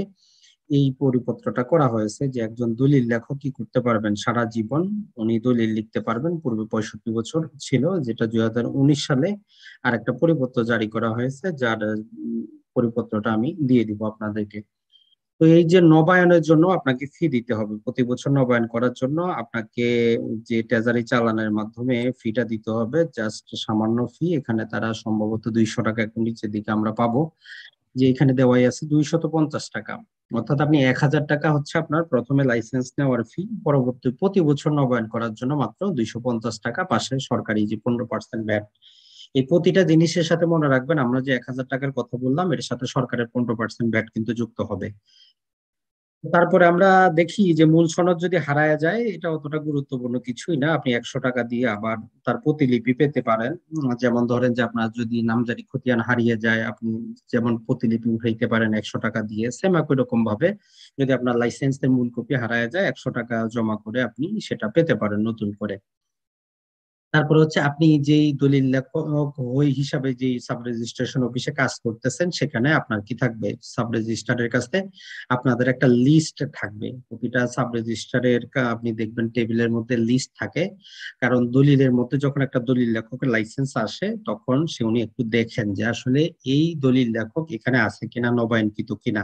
এই পরিপত্রটা করা হয়েছে যে একজন দলিল লেখক কি করতে পারবেন, সারা জীবন উনি দলিল লিখতে পারবেন। পূর্বে 65 বছর ছিল, যেটা 2019 সালে আর একটা পরিপত্র জারি করা হয়েছে, যার পরিপত্রটা আমি দিয়ে দিব আপনাদেরকে। তো এই যে নবায়নের জন্য আপনাকে ফি দিতে হবে, প্রতি বছর নবায়ন করার জন্য আপনাকে যে ট্রেজারি চালানের মাধ্যমে ফিটা দিতে হবে, জাস্ট সামান্য ফি। এখানে তারা সম্ভবত 200 টাকা, একটু নিচের দিকে আমরা পাবো যে এখানে দেওয়াই আছে 250 টাকা। অর্থাৎ আপনি 1,000 টাকা হচ্ছে আপনার প্রথমে লাইসেন্স নেওয়ার ফি, পরবর্তী প্রতি বছর নবায়ন করার জন্য মাত্র 250 টাকা, পাশে সরকারি যে 15% ভ্যাট। এই প্রতিটা জিনিসের সাথে মনে রাখবেন, আমরা যে 1,000 টাকার কথা বললাম এর সাথে সরকারের 15% ভ্যাট কিন্তু যুক্ত হবে। তারপরে আমরা দেখি যে মূল সনদ যদি হারায় যায় এটা অতটা গুরুত্বপূর্ণ কিছুই না, আপনি 100 টাকা দিয়ে আবার তার প্রতিলিপি পেতে পারেন। যেমন ধরেন যে আপনার যদি নামজারি খতিয়ান হারিয়ে যায়, আপনি যেমন প্রতিলিপি উঠাইতে পারেন 100 টাকা দিয়ে, সেম একই রকম ভাবে যদি আপনার লাইসেন্সের মূল কপি হারায় যায় 100 টাকা জমা করে আপনি সেটা পেতে পারেন নতুন করে। তারপর হচ্ছে আপনি যেই দলিল লেখক ওই হিসাবে যে সাব রেজিস্ট্রেশন অফিসে কাজ করতেছেন, সেখানে আপনার কি থাকবে, সাব রেজিস্ট্রারের কাছে আপনাদের একটা লিস্ট থাকবে। প্রতিটা সাব রেজিস্ট্রারের আপনি দেখবেন টেবিলের মধ্যে লিস্ট থাকে। কারণ দলিলের মধ্যে যখন একটা দলিল লেখকের লাইসেন্স আসে, তখন সে উনি একটু দেখেন যে আসলে এই দলিল লেখক এখানে আছে কিনা, নবায়নকৃত কিনা।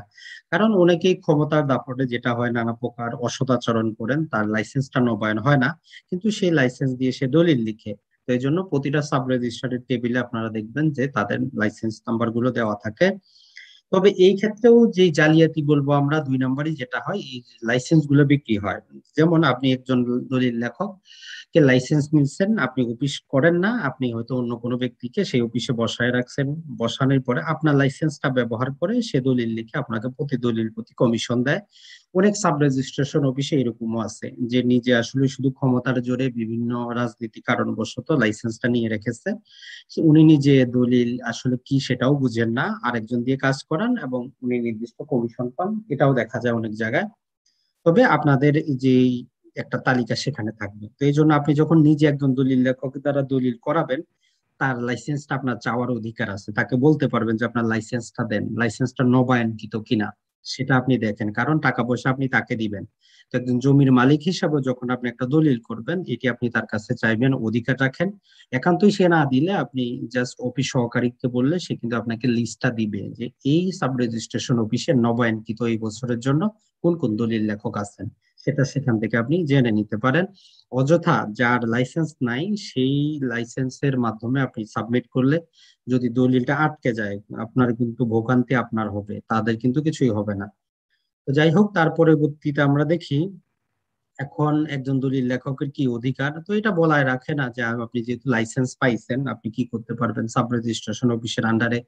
কারণ অনেকেই ক্ষমতার দাপটে যেটা হয়, নানা প্রকার অসদাচরণ করেন, তার লাইসেন্সটা নবায়ন হয় না, কিন্তু সেই লাইসেন্স দিয়ে সে দলিল লিখে। তো এই জন্য প্রতিটা সাব রেজিস্ট্রারের টেবিলে আপনারা দেখবেন যে তাদের লাইসেন্স নাম্বার গুলো দেওয়া থাকে। তবে এই ক্ষেত্রেও যে জালিয়াতি বলবো আমরা, 2 নম্বরই যেটা হয়, এই লাইসেন্স গুলো বিক্রি হয়। যেমন আপনি একজন দলিল লেখক কে লাইসেন্স নিচ্ছেন, আপনি অফিস করেন না, আপনি হয়তো অন্য কোনো ব্যক্তিকে সেই অফিসে বসায় রাখছেন। বসানোর পরে আপনার লাইসেন্সটা ব্যবহার করে সে দলিল লিখে আপনাকে প্রতি দলিল প্রতি কমিশন দেয়। অনেক সাব রেজিস্ট্রেশন অফিসে এরকমও আছে যে নিজে আসলে শুধু ক্ষমতার জোরে বিভিন্ন রাজনীতি কারণবশত লাইসেন্সটা নিয়ে রেখেছে। উনি নিজে দলিল আসলে কি সেটাও বুঝেন না, আরেকজন দিয়ে কাজ করান এবং উনি নির্দিষ্ট কমিশন পান, এটাও দেখা যায় অনেক জায়গায়। তবে আপনাদের যে একটা তালিকা সেখানে থাকবে। তো এই জন্য আপনি যখন নিজে একজন দলিল লেখকের দ্বারা দলিল করাবেন, তার লাইসেন্সটা আপনার চাওয়ার অধিকার আছে। তাকে বলতে পারবেন যে আপনার লাইসেন্সটা দেন, লাইসেন্সটা নবায়নকৃত কিনা সেটা আপনি দেখেন, কারণ টাকা পয়সা আপনি তাকে দিবেন। তো একজন জমির মালিক হিসাবে যখন আপনি একটা দলিল করবেন, এটি আপনি তার কাছে চাইবেন, অধিকার রাখেন। একান্তই সে না দিলে আপনি জাস্ট অফিস সহকারীকে বললে সে কিন্তু আপনাকে লিস্টটা দিবে যে এই সাব রেজিস্ট্রেশন অফিসে নবায়নকৃত এই বছরের জন্য কোন কোন দলিল লেখক আছেন, সেটা সেখান থেকে আপনি জেনে নিতে পারেন। অযথা যার লাইসেন্স নাই সেই লাইসেন্সের মাধ্যমে আপনি সাবমিট করলে যদি দলিলটা আটকে যায়, আপনার কিন্তু ভোগান্তি আপনার হবে, তাদের কিন্তু কিছুই হবে না। তো যাই হোক, তার পরবর্তীতে আমরা দেখি এখন একজন দলিল লেখকের কি অধিকার। তো এটা বলায় রাখে না যে আপনি যেহেতু লাইসেন্স পাইছেন, আপনি কি করতে পারবেন, সাব রেজিস্ট্রেশন অফিসের আন্ডারে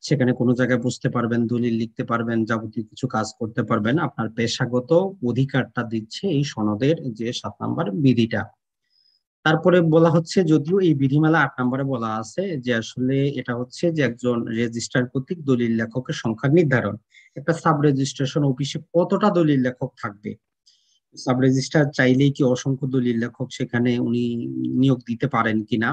সেখানে কোনো জায়গায় বসতে পারবেন, দলিল লিখতে পারবেন, যাবতীয় কিছু কাজ করতে পারবেন। আপনার পেশাগত অধিকারটা দিচ্ছে এই সনদের যে 7 নম্বর বিধিটা। তারপরে বলা হচ্ছে, যদিও এই বিধিমালা 8 নম্বরে বলা আছে যে আসলে এটা হচ্ছে যে একজন রেজিস্ট্রার কর্তৃক দলিল লেখকের সংখ্যা নির্ধারণ। একটা সাব রেজিস্ট্রেশন অফিসে কতটা দলিল লেখক থাকবে, সাব রেজিস্ট্রার চাইলেই কি অসংখ্য দলিল লেখক সেখানে উনি নিয়োগ দিতে পারেন কিনা।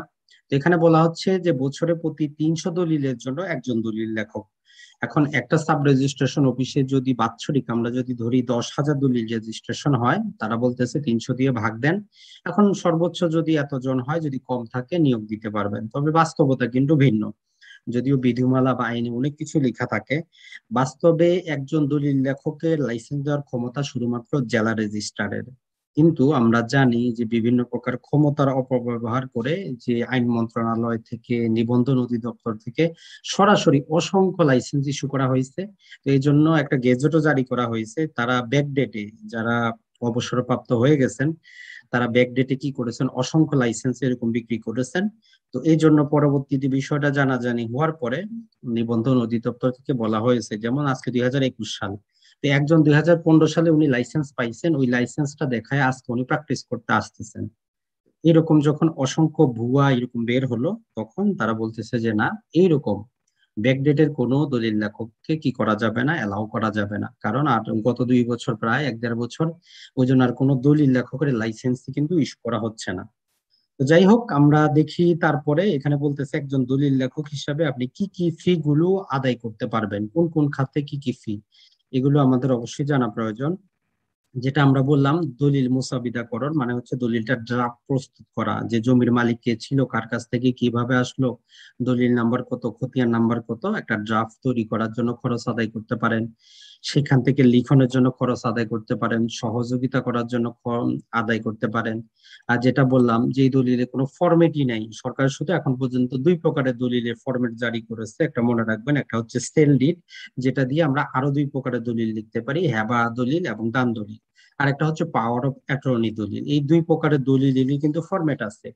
তো এখানে বলা হচ্ছে যে বছরে প্রতি 300 দলিলের জন্য একজন দলিল লেখক। এখন একটা সাব রেজিস্ট্রেশন অফিসে যদি বাৎসরিক আমরা যদি ধরি 10,000 দলিল রেজিস্ট্রেশন হয়, তারা বলতেছে 300 দিয়ে ভাগ দেন। এখন সর্বোচ্চ যদি এতজন হয়, যদি কম থাকে নিয়োগ দিতে পারবেন, তবে বাস্তবতা কিন্তু ভিন্ন। যদিও বিধিমালা বা আইনে অনেক কিছু লেখা থাকে, বাস্তবে একজন দলিল লেখকের লাইসেন্স দেওয়ার ক্ষমতা শুধুমাত্র জেলা রেজিস্ট্রারের। কিন্তু আমরা জানি যে বিভিন্ন প্রকার ক্ষমতার অপব্যবহার করে যে আইন মন্ত্রণালয় থেকে, নিবন্ধন অধিদপ্তর থেকে সরাসরি অসংখ্য লাইসেন্স ইস্যু করা হয়েছে। তো এই জন্য একটা গেজেটও জারি করা হয়েছে। তারা ব্যাকডেটে, যারা অবসরপ্রাপ্ত হয়ে গেছেন, তারা ব্যাকডেটে কি করেছেন, অসংখ্য লাইসেন্স এরকম বিক্রি করেছেন। তো এই জন্য পরবর্তীতে বিষয়টা জানাজানি হওয়ার পরে নিবন্ধন অধিদপ্তর থেকে বলা হয়েছে, যেমন আজকে 2021 সাল, তো একজন 2015 সালে উনি লাইসেন্স পাইছেন, ওই লাইসেন্সটা দেখায় আজকে উনি প্র্যাকটিস করতে আসতেছেন। এরকম যখন অসংখ্য ভুয়া এরকম বের হলো, তখন তারা বলতেছে যে না, এইরকম ব্যাকডেটের কোনো দলিল লেখককে কি করা যাবে না, এলাও করা যাবে না। কারণ আর গত 2 বছর, প্রায় 1-1.5 বছর, ওই জন্য আর কোনো দলিল লেখকের লাইসেন্স কিন্তু ইস্যু করা হচ্ছে না। তো যাই হোক, আমরা দেখি তারপরে এখানে বলতেছে একজন দলিল লেখক হিসাবে আপনি কি কি ফি গুলো আদায় করতে পারবেন, কোন কোন খাতে কি কি ফি, এগুলো আমাদের অবশ্যই জানা প্রয়োজন। যেটা আমরা বললাম, দলিল মুসাবিদাকরণ মানে হচ্ছে দলিলটা ড্রাফট প্রস্তুত করা, যে জমির মালিক কে ছিল, কার কাছ থেকে কিভাবে আসলো, দলিল নাম্বার কত, খতিয়ান নাম্বার কত, একটা ড্রাফট তৈরি করার জন্য খরচ আদায় করতে পারেন। সেখান থেকে লিখনের জন্য খরচ আদায় করতে পারেন, সহযোগিতা করার জন্য আদায় করতে পারেন। আর যেটা বললাম, যে দলিলে কোনো ফরম্যাটই নাই, সরকার শুধু এখন পর্যন্ত 2 প্রকারের দলিলের ফরম্যাট জারি করেছে, একটা মনে রাখবেন, একটা হচ্ছে সেল ডিড, যেটা দিয়ে আমরা আরো 2 প্রকারের দলিল লিখতে পারি, হেবা দলিল এবং দান দলিল। আর একটা হচ্ছে পাওয়ার অফ অ্যাটর্নি দলিল। এই 2 প্রকারের দলিলেরই কিন্তু ফরম্যাট আছে,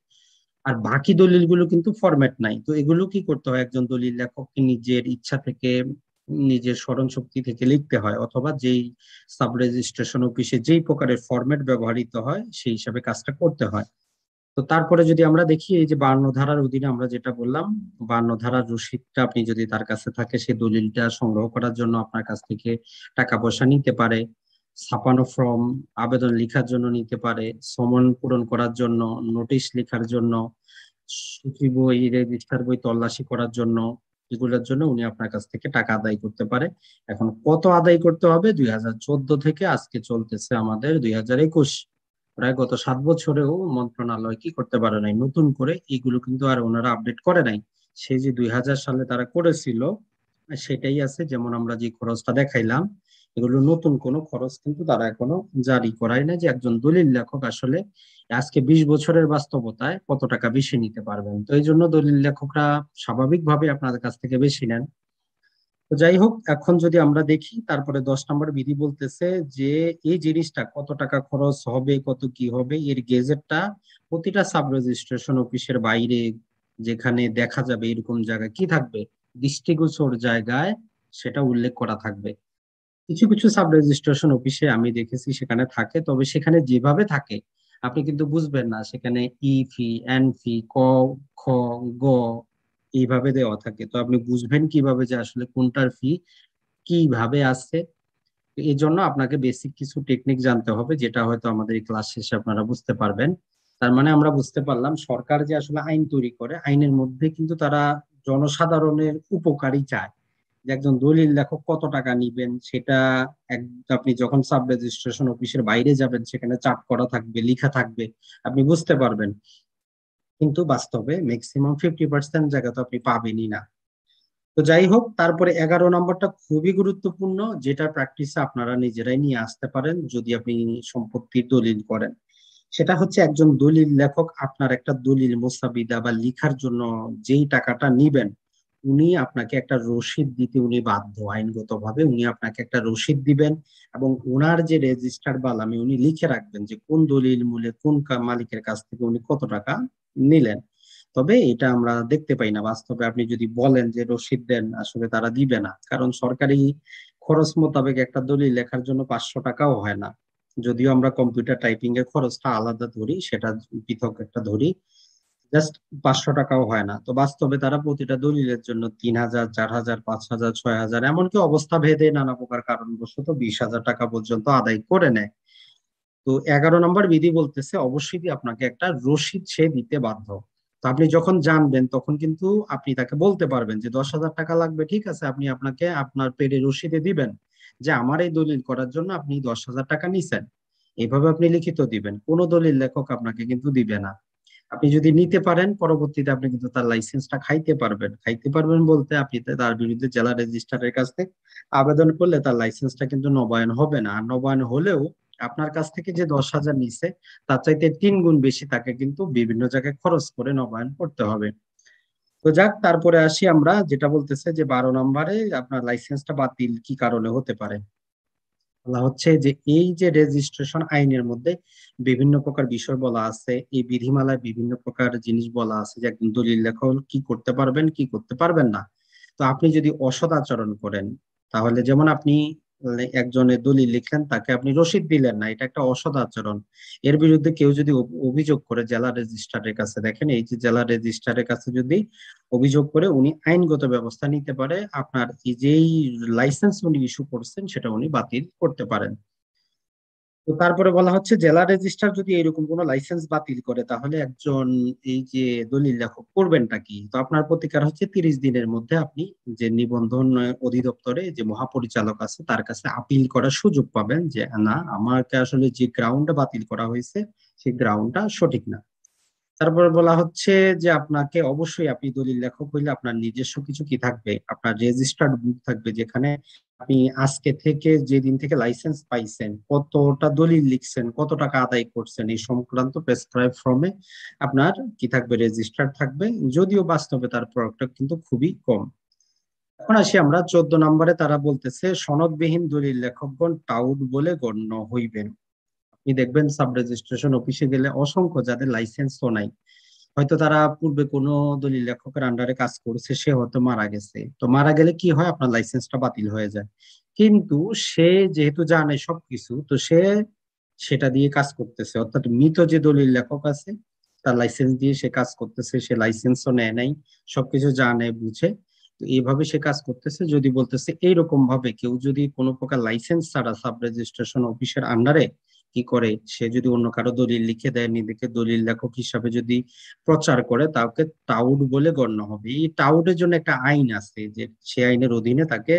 আর বাকি দলিলগুলো কিন্তু ফরম্যাট নাই। তো এগুলো কি করতে হয়, একজন দলিল লেখককে নিজের ইচ্ছা থেকে, নিজের স্মরণ শক্তি থেকে লিখতে হয়, অথবা যেই সাব রেজিস্ট্রেশন অফিসে যেই প্রকারের ফরম্যাট ব্যবহৃত হয় সেই হিসাবে কাজটা করতে হয়। তো তারপরে যদি আমরা দেখি, এই যে 52 ধারার অধীনে আমরা যেটা বললাম, 52 ধারার রসিদটা আপনি যদি তার কাছে থাকে, সে দলিলটা সংগ্রহ করার জন্য আপনার কাছ থেকে টাকা পয়সা নিতে পারে। ছাপানো ফর্ম, আবেদন লেখার জন্য নিতে পারে, সমন পূরণ করার জন্য, নোটিশ লেখার জন্য, সূচি বই, রেজিস্টার বই তল্লাশি করার জন্য, এগুলোর জন্য উনি আপনার কাছ থেকে টাকা আদায় করতে পারে। এখন কত আদায় করতে হবে? 2014 থেকে আজকে চলতেছে আমাদের 2021, প্রায় গত 7 বছরেও মন্ত্রণালয় কি করতে পারে নাই, নতুন করে এগুলো কিন্তু আর ওনারা আপডেট করে নাই। সেই যে 2000 সালে তারা করেছিল সেটাই আছে। যেমন আমরা যে খরচটা দেখাইলাম, এগুলো নতুন কোনো খরচ কিন্তু তারা এখনো জারি করায় না, যে একজন দলিল লেখক আসলে আজকে 20 বছরের বাস্তবতায় কত টাকা বেশি নিতে পারবেন। তো এই জন্য দলিল লেখকরা স্বাভাবিকভাবে আপনাদের কাছ থেকে বেশি নেন। তো যাই হোক, এখন যদি আমরা দেখি, তারপরে 10 নম্বর বিধি বলতেছে যে এই জিনিসটা কত টাকা খরচ হবে, কত কি হবে, এর গেজেটটা প্রতিটা সাব রেজিস্ট্রেশন অফিসের বাইরে যেখানে দেখা যাবে এরকম জায়গায় কি থাকবে, দৃষ্টিগোচর জায়গায় সেটা উল্লেখ করা থাকবে। কিছু কিছু সাব রেজিস্ট্রেশন অফিসে আমি দেখেছি সেখানে থাকে, তবে সেখানে যেভাবে থাকে আপনি কিন্তু বুঝবেন না। সেখানে ই ফি, এন ফি, ক, খ, গ এইভাবে দেওয়া থাকে। তো আপনি বুঝবেন কিভাবে যে আসলে কোনটার ফি কিভাবে আসছে? তো এই জন্য আপনাকে বেসিক কিছু টেকনিক জানতে হবে, যেটা হয়তো আমাদের এই ক্লাস শেষে আপনারা বুঝতে পারবেন। তার মানে আমরা বুঝতে পারলাম সরকার যে আসলে আইন তৈরি করে, আইনের মধ্যে কিন্তু তারা জনসাধারণের উপকারই চায়। যে একজন দলিল লেখক কত টাকা নিবেন সেটা এক, আপনি যখন সাব রেজিস্ট্রেশন অফিসের বাইরে যাবেন সেখানে চার্ট করা থাকবে, লেখা থাকবে, আপনি বুঝতে পারবেন। কিন্তু বাস্তবে ম্যাক্সিমাম 50% জায়গা তো আপনি পাবেনই না। তো যাই হোক, তারপরে 11 নম্বরটা খুবই গুরুত্বপূর্ণ, যেটা প্র্যাকটিসে আপনারা নিজেরাই নিয়ে আসতে পারেন যদি আপনি সম্পত্তির দলিল করেন। সেটা হচ্ছে একজন দলিল লেখক আপনার একটা দলিল মোসাবিদা বা লিখার জন্য যেই টাকাটা নিবেন, উনি আপনাকে একটা রসিদ দিতে উনি বাধ্য। আইনগতভাবে উনি আপনাকে একটা রসিদ দিবেন, এবং ওনার যে রেজিস্টার বালামে উনি লিখে রাখবেন যে কোন দলিল মূলে কোন মালিকের কাছ থেকে উনি কত টাকা নিলেন। তবে এটা আমরা দেখতে পাই না বাস্তবে। আপনি যদি বলেন যে রসিদ দেন, আসলে তারা দিবে না, কারণ সরকারি খরচ মোতাবেক একটা দলিল লেখার জন্য 500 টাকাও হয় না। যদিও আমরা কম্পিউটার টাইপিং এর খরচটা আলাদা ধরি, সেটা পৃথক একটা ধরি, জাস্ট 500 টাকাও হয় না। তো বাস্তবে তারা প্রতিটা দলিলের জন্য 3,000, 4,000, 5,000, 6,000, এমনকি অবস্থা ভেদে নানা প্রকার কারণবশত 20,000 টাকা পর্যন্ত আদায় করে নেয়। তো 11 নম্বর বিধি বলতেছে অবশ্যই আপনাকে একটা রসিদ সে দিতে বাধ্য। তো আপনি যখন জানবেন তখন কিন্তু আপনি তাকে বলতে পারবেন যে 10,000 টাকা লাগবে, ঠিক আছে, আপনি আপনাকে আপনার পেডে রসিদে দিবেন যে আমার এই দলিল করার জন্য আপনি 10,000 টাকা নিছেন। এইভাবে আপনি লিখিত দিবেন, কোনো দলিল লেখক আপনাকে কিন্তু দিবে না। আপনি যদি নিতে পারেন পরবর্তীতে আপনি কিন্তু তার লাইসেন্সটা খাইতে পারবেন। খাইতে পারবেন বলতে আপনি তার বিরুদ্ধে জেলা রেজিস্ট্রারের কাছ থেকে আবেদন করলে তার লাইসেন্সটা কিন্তু নবায়ন হবে না। আর নবায়ন হলেও আপনার কাছ থেকে যে 10,000 নিছে তার চাইতে 3 গুণ বেশি তাকে কিন্তু বিভিন্ন জায়গায় খরচ করে নবায়ন করতে হবে। তো যাক, তারপরে আসি আমরা, যেটা বলতেছে যে 12 নম্বরে আপনার লাইসেন্সটা বাতিল কি কারণে হতে পারে। বলা হচ্ছে যে এই যে রেজিস্ট্রেশন আইনের মধ্যে বিভিন্ন প্রকার বিষয় বলা আছে, এই বিধিমালায় বিভিন্ন প্রকার জিনিস বলা আছে যে একজন দলিল লেখক কি করতে পারবেন কি করতে পারবেন না। তো আপনি যদি অসৎ আচরণ করেন, তাহলে যেমন আপনি একজনের দলিল লিখলেন, তাকে আপনি রসিদ দিলেন না, এটা একটা অসৎ আচরণ। এর বিরুদ্ধে কেউ যদি অভিযোগ করে জেলা রেজিস্ট্রারের কাছে, দেখেন এই যে জেলা রেজিস্ট্রারের কাছে যদি অভিযোগ করে, উনি আইনগত ব্যবস্থা নিতে পারে, আপনার এই যেই লাইসেন্স উনি ইস্যু করছেন সেটা উনি বাতিল করতে পারেন। তো তারপরে বলা হচ্ছে জেলা রেজিস্ট্রার যদি এরকম কোনো লাইসেন্স বাতিল করে, তাহলে একজন এই যে দলিল লেখক করবেনটা কি? তো আপনার প্রতিকার হচ্ছে 30 দিনের মধ্যে আপনি যে নিবন্ধন অধিদপ্তরে যে মহাপরিচালক আছে তার কাছে আপিল করার সুযোগ পাবেন, যে না, আমাকে আসলে যে গ্রাউন্ডে বাতিল করা হয়েছে সেই গ্রাউন্ডটা সঠিক না। তারপর বলা হচ্ছে যে আপনাকে অবশ্যই, আপনি দলিল লেখক হইলে আপনার নিজস্ব কিছু কি থাকবে, আপনার রেজিস্টার্ড বুক থাকবে, যেখানে আপনি আজকে থেকে যেদিন থেকে লাইসেন্স পাইছেন কতটা দলিল লিখছেন, কত টাকা আদায় করছেন, এই সংক্রান্ত প্রেসক্রাইব ফর্মে আপনার কি থাকবে, রেজিস্টার্ড থাকবে। যদিও বাস্তবে তার প্রয়োগটা কিন্তু খুবই কম। এখন আসি আমরা 14 নম্বরে, তারা বলতেছে সনদবিহীন দলিল লেখকগণ টাউট বলে গণ্য হইবেন। আপনি দেখবেন সাব রেজিস্ট্রেশন অফিসে গেলে অসংখ্য যাদের লাইসেন্সও নাই, হয়তো তারা পূর্বে কোনো দলিল লেখকের আন্ডারে কাজ করছে, সে হয়তো মারা গেছে। তো মারা গেলে কি হয়, আপনার লাইসেন্সটা বাতিল হয়ে যায়। কিন্তু সে যেহেতু জানে সবকিছু, তো সে সেটা দিয়ে কাজ করতেছে, অর্থাৎ মৃত যে দলিল লেখক আছে তার লাইসেন্স দিয়ে সে কাজ করতেছে, সে লাইসেন্সও নেয় নাই, সবকিছু জানে বুঝে। তো এইভাবে সে কাজ করতেছে। যদি বলতেছে এইরকম ভাবে কেউ যদি কোনো প্রকার লাইসেন্স ছাড়া সাব রেজিস্ট্রেশন অফিসের আন্ডারে কি করে, সে যদি অন্য কারো দলিল লিখে দেয়, নিজেকে দলিল লেখক হিসাবে যদি প্রচার করে, তাকে টাউট বলে গণ্য হবে। এই টাউটের জন্য একটা আইন আছে, যে সে আইনের অধীনে তাকে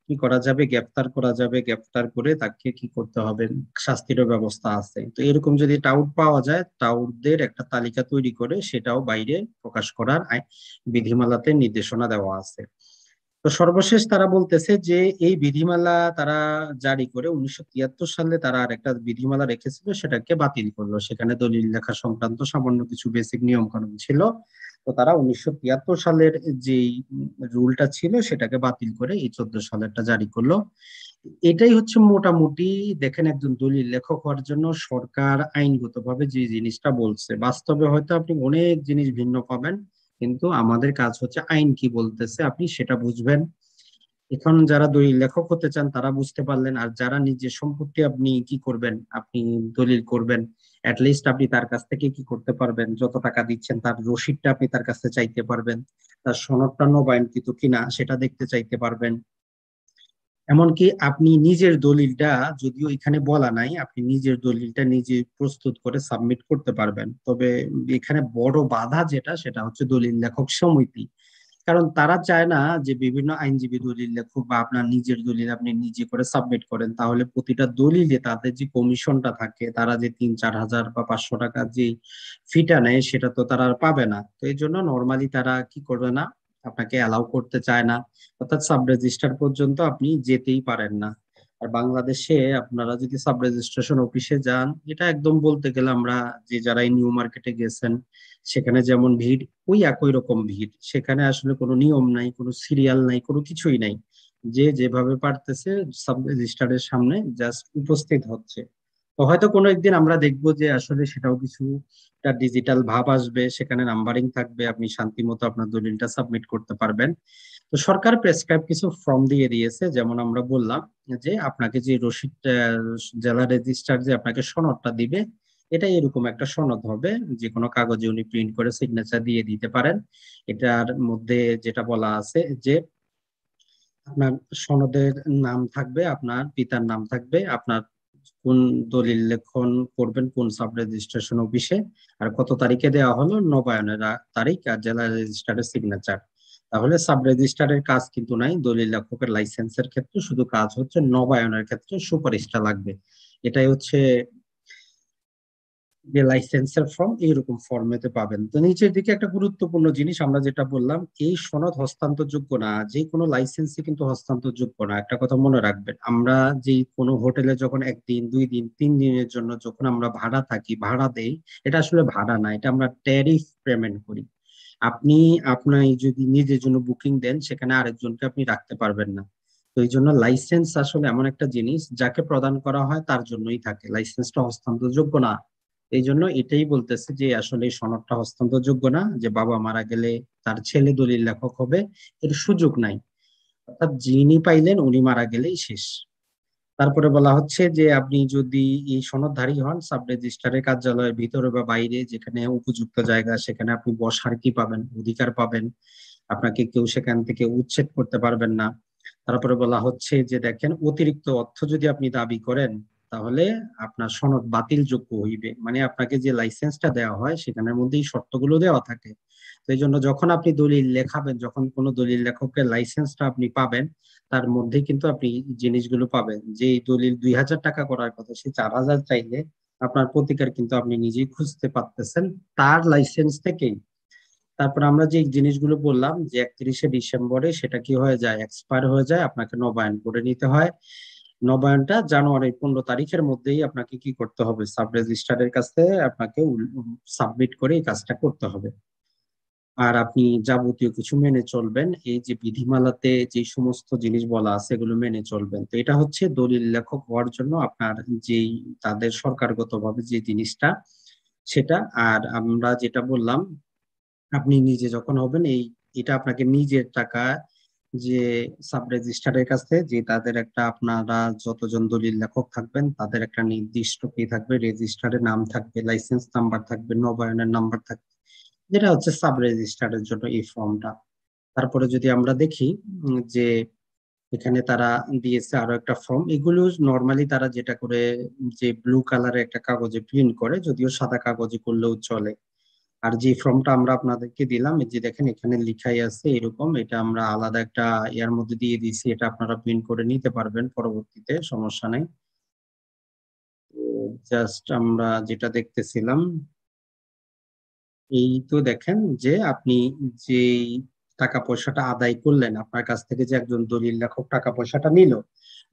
কি করা যাবে, গ্রেপ্তার করা যাবে, গ্রেপ্তার করে তাকে কি করতে হবে, শাস্তিরও ব্যবস্থা আছে। তো এরকম যদি টাউট পাওয়া যায়, টাউটদের একটা তালিকা তৈরি করে সেটাও বাইরে প্রকাশ করার বিধিমালাতে নির্দেশনা দেওয়া আছে। তো সর্বশেষ তারা বলতেছে যে এই বিধিমালা তারা জারি করে 1973 সালে তারা আর একটা বিধিমালা রেখেছিল, সেটাকে বাতিল করলো। সেখানে দলিল লেখা সংক্রান্ত সামান্য কিছু বেসিক নিয়ম কানুন ছিল। তো তারা 1973 সালের যে রুলটা ছিল সেটাকে বাতিল করে এই 14 সালেরটা জারি করলো। এটাই হচ্ছে মোটামুটি, দেখেন, একজন দলিল লেখক হওয়ার জন্য সরকার আইনগতভাবে যে জিনিসটা বলছে। বাস্তবে হয়তো আপনি অনেক জিনিস ভিন্ন পাবেন, কিন্তু আমাদের কাজ হচ্ছে আইন কি বলতেছে আপনি সেটা বুঝবেন। এখন যারা দলিল লেখক হতে চান তারা বুঝতে পারলেন, আর যারা নিজের সম্পত্তি আপনি কি করবেন, আপনি দলিল করবেন, লিস্ট আপনি তার কাছ থেকে কি করতে পারবেন, যত টাকা দিচ্ছেন তার রসিদটা আপনি তার কাছে চাইতে পারবেন, তার সনদটা নবায়নকৃত কিনা সেটা দেখতে চাইতে পারবেন। এমনকি আপনি নিজের দলিলটা, যদিও এখানে বলা নাই, আপনি নিজের দলিলটা নিজে প্রস্তুত করে সাবমিট করতে পারবেন। তবে এখানে বড় বাধা যেটা, সেটা হচ্ছে দলিল লেখক সমিতি। কারণ তারা চায় না যে বিভিন্ন আইনজীবী দলিল লেখক বা আপনার নিজের দলিল আপনি নিজে করে সাবমিট করেন, তাহলে প্রতিটা দলিলে তাদের যে কমিশনটা থাকে, তারা যে 3-4 হাজার বা 500 টাকা যে ফিটা নেয়, সেটা তো তারা আর পাবে না। তো এই জন্য নর্মালি তারা কি করবে না, আপনাকে অ্যালাউ করতে চায় না। অর্থাৎ সাব রেজিস্ট্রার পর্যন্ত আপনি যেতেই পারেন না। আর বাংলাদেশে আপনারা যদি সাব রেজিস্ট্রেশন অফিসে যান, এটা একদম বলতে গেলে আমরা যে যারা এই নিউ মার্কেটে গেছেন, সেখানে যেমন ভিড়, ওই একই রকম ভিড়। সেখানে আসলে কোনো নিয়ম নাই, কোনো সিরিয়াল নাই, কোনো কিছুই নাই। যে যেভাবে পারতেছে সাব রেজিস্ট্রারের সামনে জাস্ট উপস্থিত হচ্ছে। তো হয়তো কোনো একদিন আমরা দেখবো যে আসলে সেটাও কিছু একটা ডিজিটাল ভাব আসবে, সেখানে নাম্বারিং থাকবে, আপনি শান্তি মতো আপনার দলিলটা সাবমিট করতে পারবেন। তো সরকার প্রেসক্রাইব কিছু ফর্ম দিয়ে দিয়েছে, যেমন আমরা বললাম যে আপনাকে যে রসিদ, জেলা রেজিস্ট্রার যে আপনাকে সনদটা দিবে, এটা এরকম একটা সনদ হবে, যে কোনো কাগজে উনি প্রিন্ট করে সিগনেচার দিয়ে দিতে পারেন। এটার মধ্যে যেটা বলা আছে যে আপনার সনদের নাম থাকবে, আপনার পিতার নাম থাকবে, আপনার কোন দলিল লেখন করবেন কোন সাব রেজিস্ট্রেশন অফিসে, আর কত তারিখে দেওয়া হলো, নবায়নের তারিখ, আর জেলা রেজিস্ট্রারের সিগনেচার। তাহলে সাব রেজিস্ট্রারের কাজ কিন্তু নাই দলিল লেখকের লাইসেন্সের ক্ষেত্রে, শুধু কাজ হচ্ছে নবায়নের ক্ষেত্রে সুপারিশটা লাগবে। এটাই হচ্ছে যে লাইসেন্সের ফর্ম, এইরকম ফর্মেতে পাবেন। তো নিচের দিকে একটা গুরুত্বপূর্ণ জিনিস আমরা যেটা বললাম, এই সনদ হস্তান্তরযোগ্য না, যে কোনো লাইসেন্সই কিন্তু হস্তান্তরযোগ্য না। একটা কথা মনে রাখবেন, আমরা যে কোনো হোটেলে যখন 1 দিন 2 দিন 3 দিনের জন্য যখন আমরা ভাড়া থাকি, ভাড়া দেই, এটা আসলে ভাড়া না, এটা আমরা ট্যারিফ পেমেন্ট করি। আপনি আপনার যদি নিজের জন্য বুকিং দেন, সেখানে আরেকজনকে আপনি রাখতে পারবেন না। তো এই জন্য লাইসেন্স আসলে এমন একটা জিনিস যাকে প্রদান করা হয় তার জন্যই থাকে, লাইসেন্সটা হস্তান্তরযোগ্য না। এই জন্য এটাই বলতেছে যে আসলে এই সনদটা হস্তান্তরযোগ্য না, যে বাবা মারা গেলে তার ছেলে দলিল লেখক হবে, এর সুযোগ নাই। অর্থাৎ যিনি পাইলেন উনি মারা গেলেই শেষ। তারপরে বলা হচ্ছে যে আপনি যদি এই সনদধারী হন, সাব রেজিস্ট্রারের কার্যালয়ের ভিতরে বা বাইরে যেখানে উপযুক্ত জায়গা, সেখানে আপনি বসার কি পাবেন, অধিকার পাবেন। আপনাকে কেউ সেখান থেকে উচ্ছেদ করতে পারবেন না। তারপরে বলা হচ্ছে যে দেখেন, অতিরিক্ত অর্থ যদি আপনি দাবি করেন, তাহলে আপনার সনদ বাতিল যোগ্য হইবে। মানে আপনাকে যে লাইসেন্সটা দেওয়া হয় সেখানের মধ্যে এই শর্তগুলো দেওয়া থাকে। তো এই জন্য যখন আপনি দলিল লেখাবেন, যখন কোনো দলিল লেখকের লাইসেন্সটা আপনি পাবেন, তার মধ্যে কিন্তু আপনি জিনিসগুলো পাবেন, যে এই দলিল 2,000 টাকা করার কথা, সে 4,000 চাইলে আপনার প্রতিকার কিন্তু আপনি নিজেই খুঁজতে পারতেছেন তার লাইসেন্স থেকেই। তারপর আমরা যে জিনিসগুলো বললাম যে 31শে ডিসেম্বরে সেটা কি হয়ে যায়, এক্সপায়ার হয়ে যায়, আপনাকে নবায়ন করে নিতে হয়। নবায়নটা জানুয়ারি 15 তারিখের মধ্যেই আপনাকে কি করতে হবে, সাব রেজিস্ট্রারের কাছে আপনাকে সাবমিট করে এই কাজটা করতে হবে। আর আপনি যাবতীয় কিছু মেনে চলবেন, এই যে বিধিমালাতে যে সমস্ত জিনিস বলা আছে এগুলো মেনে চলবেন। তো এটা হচ্ছে দলিল লেখক হওয়ার জন্য আপনার যেই তাদের সরকারগতভাবে যে জিনিসটা সেটা। আর আমরা যেটা বললাম, আপনি নিজে যখন হবেন, এটা আপনাকে নিজের টাকা, যে সাব রেজিস্ট্রারের কাছে যে তাদের একটা, আপনারা যতজন দলিল লেখক থাকবেন তাদের একটা নির্দিষ্ট কি থাকবে, রেজিস্ট্রারের নাম থাকবে, লাইসেন্স নাম্বার থাকবে, নবায়নের নাম্বার থাকবে, যেটা হচ্ছে সাব রেজিস্ট্রারের জন্য এই ফর্মটা। তারপরে যদি আমরা দেখি যে এখানে তারা দিয়েছে আরো একটা ফর্ম। এগুলো নর্মালি তারা যেটা করে, যে ব্লু কালারের একটা কাগজে প্রিন্ট করে, যদিও সাদা কাগজে করলেও চলে। আর যে ফর্মটা আমরা আপনাদেরকে দিলাম, এই যে দেখেন এখানে লিখাই আছে এরকম, এটা আমরা আলাদা একটা ইয়ার মধ্যে দিয়ে দিয়েছি, এটা আপনারা প্রিন্ট করে নিতে পারবেন পরবর্তীতে, সমস্যা নেই। জাস্ট আমরা যেটা দেখতেছিলাম, এই তো দেখেন যে আপনি যে টাকা পয়সাটা আদায় করলেন, আপনার কাছ থেকে যে একজন দলিল লেখক টাকা পয়সাটা নিল,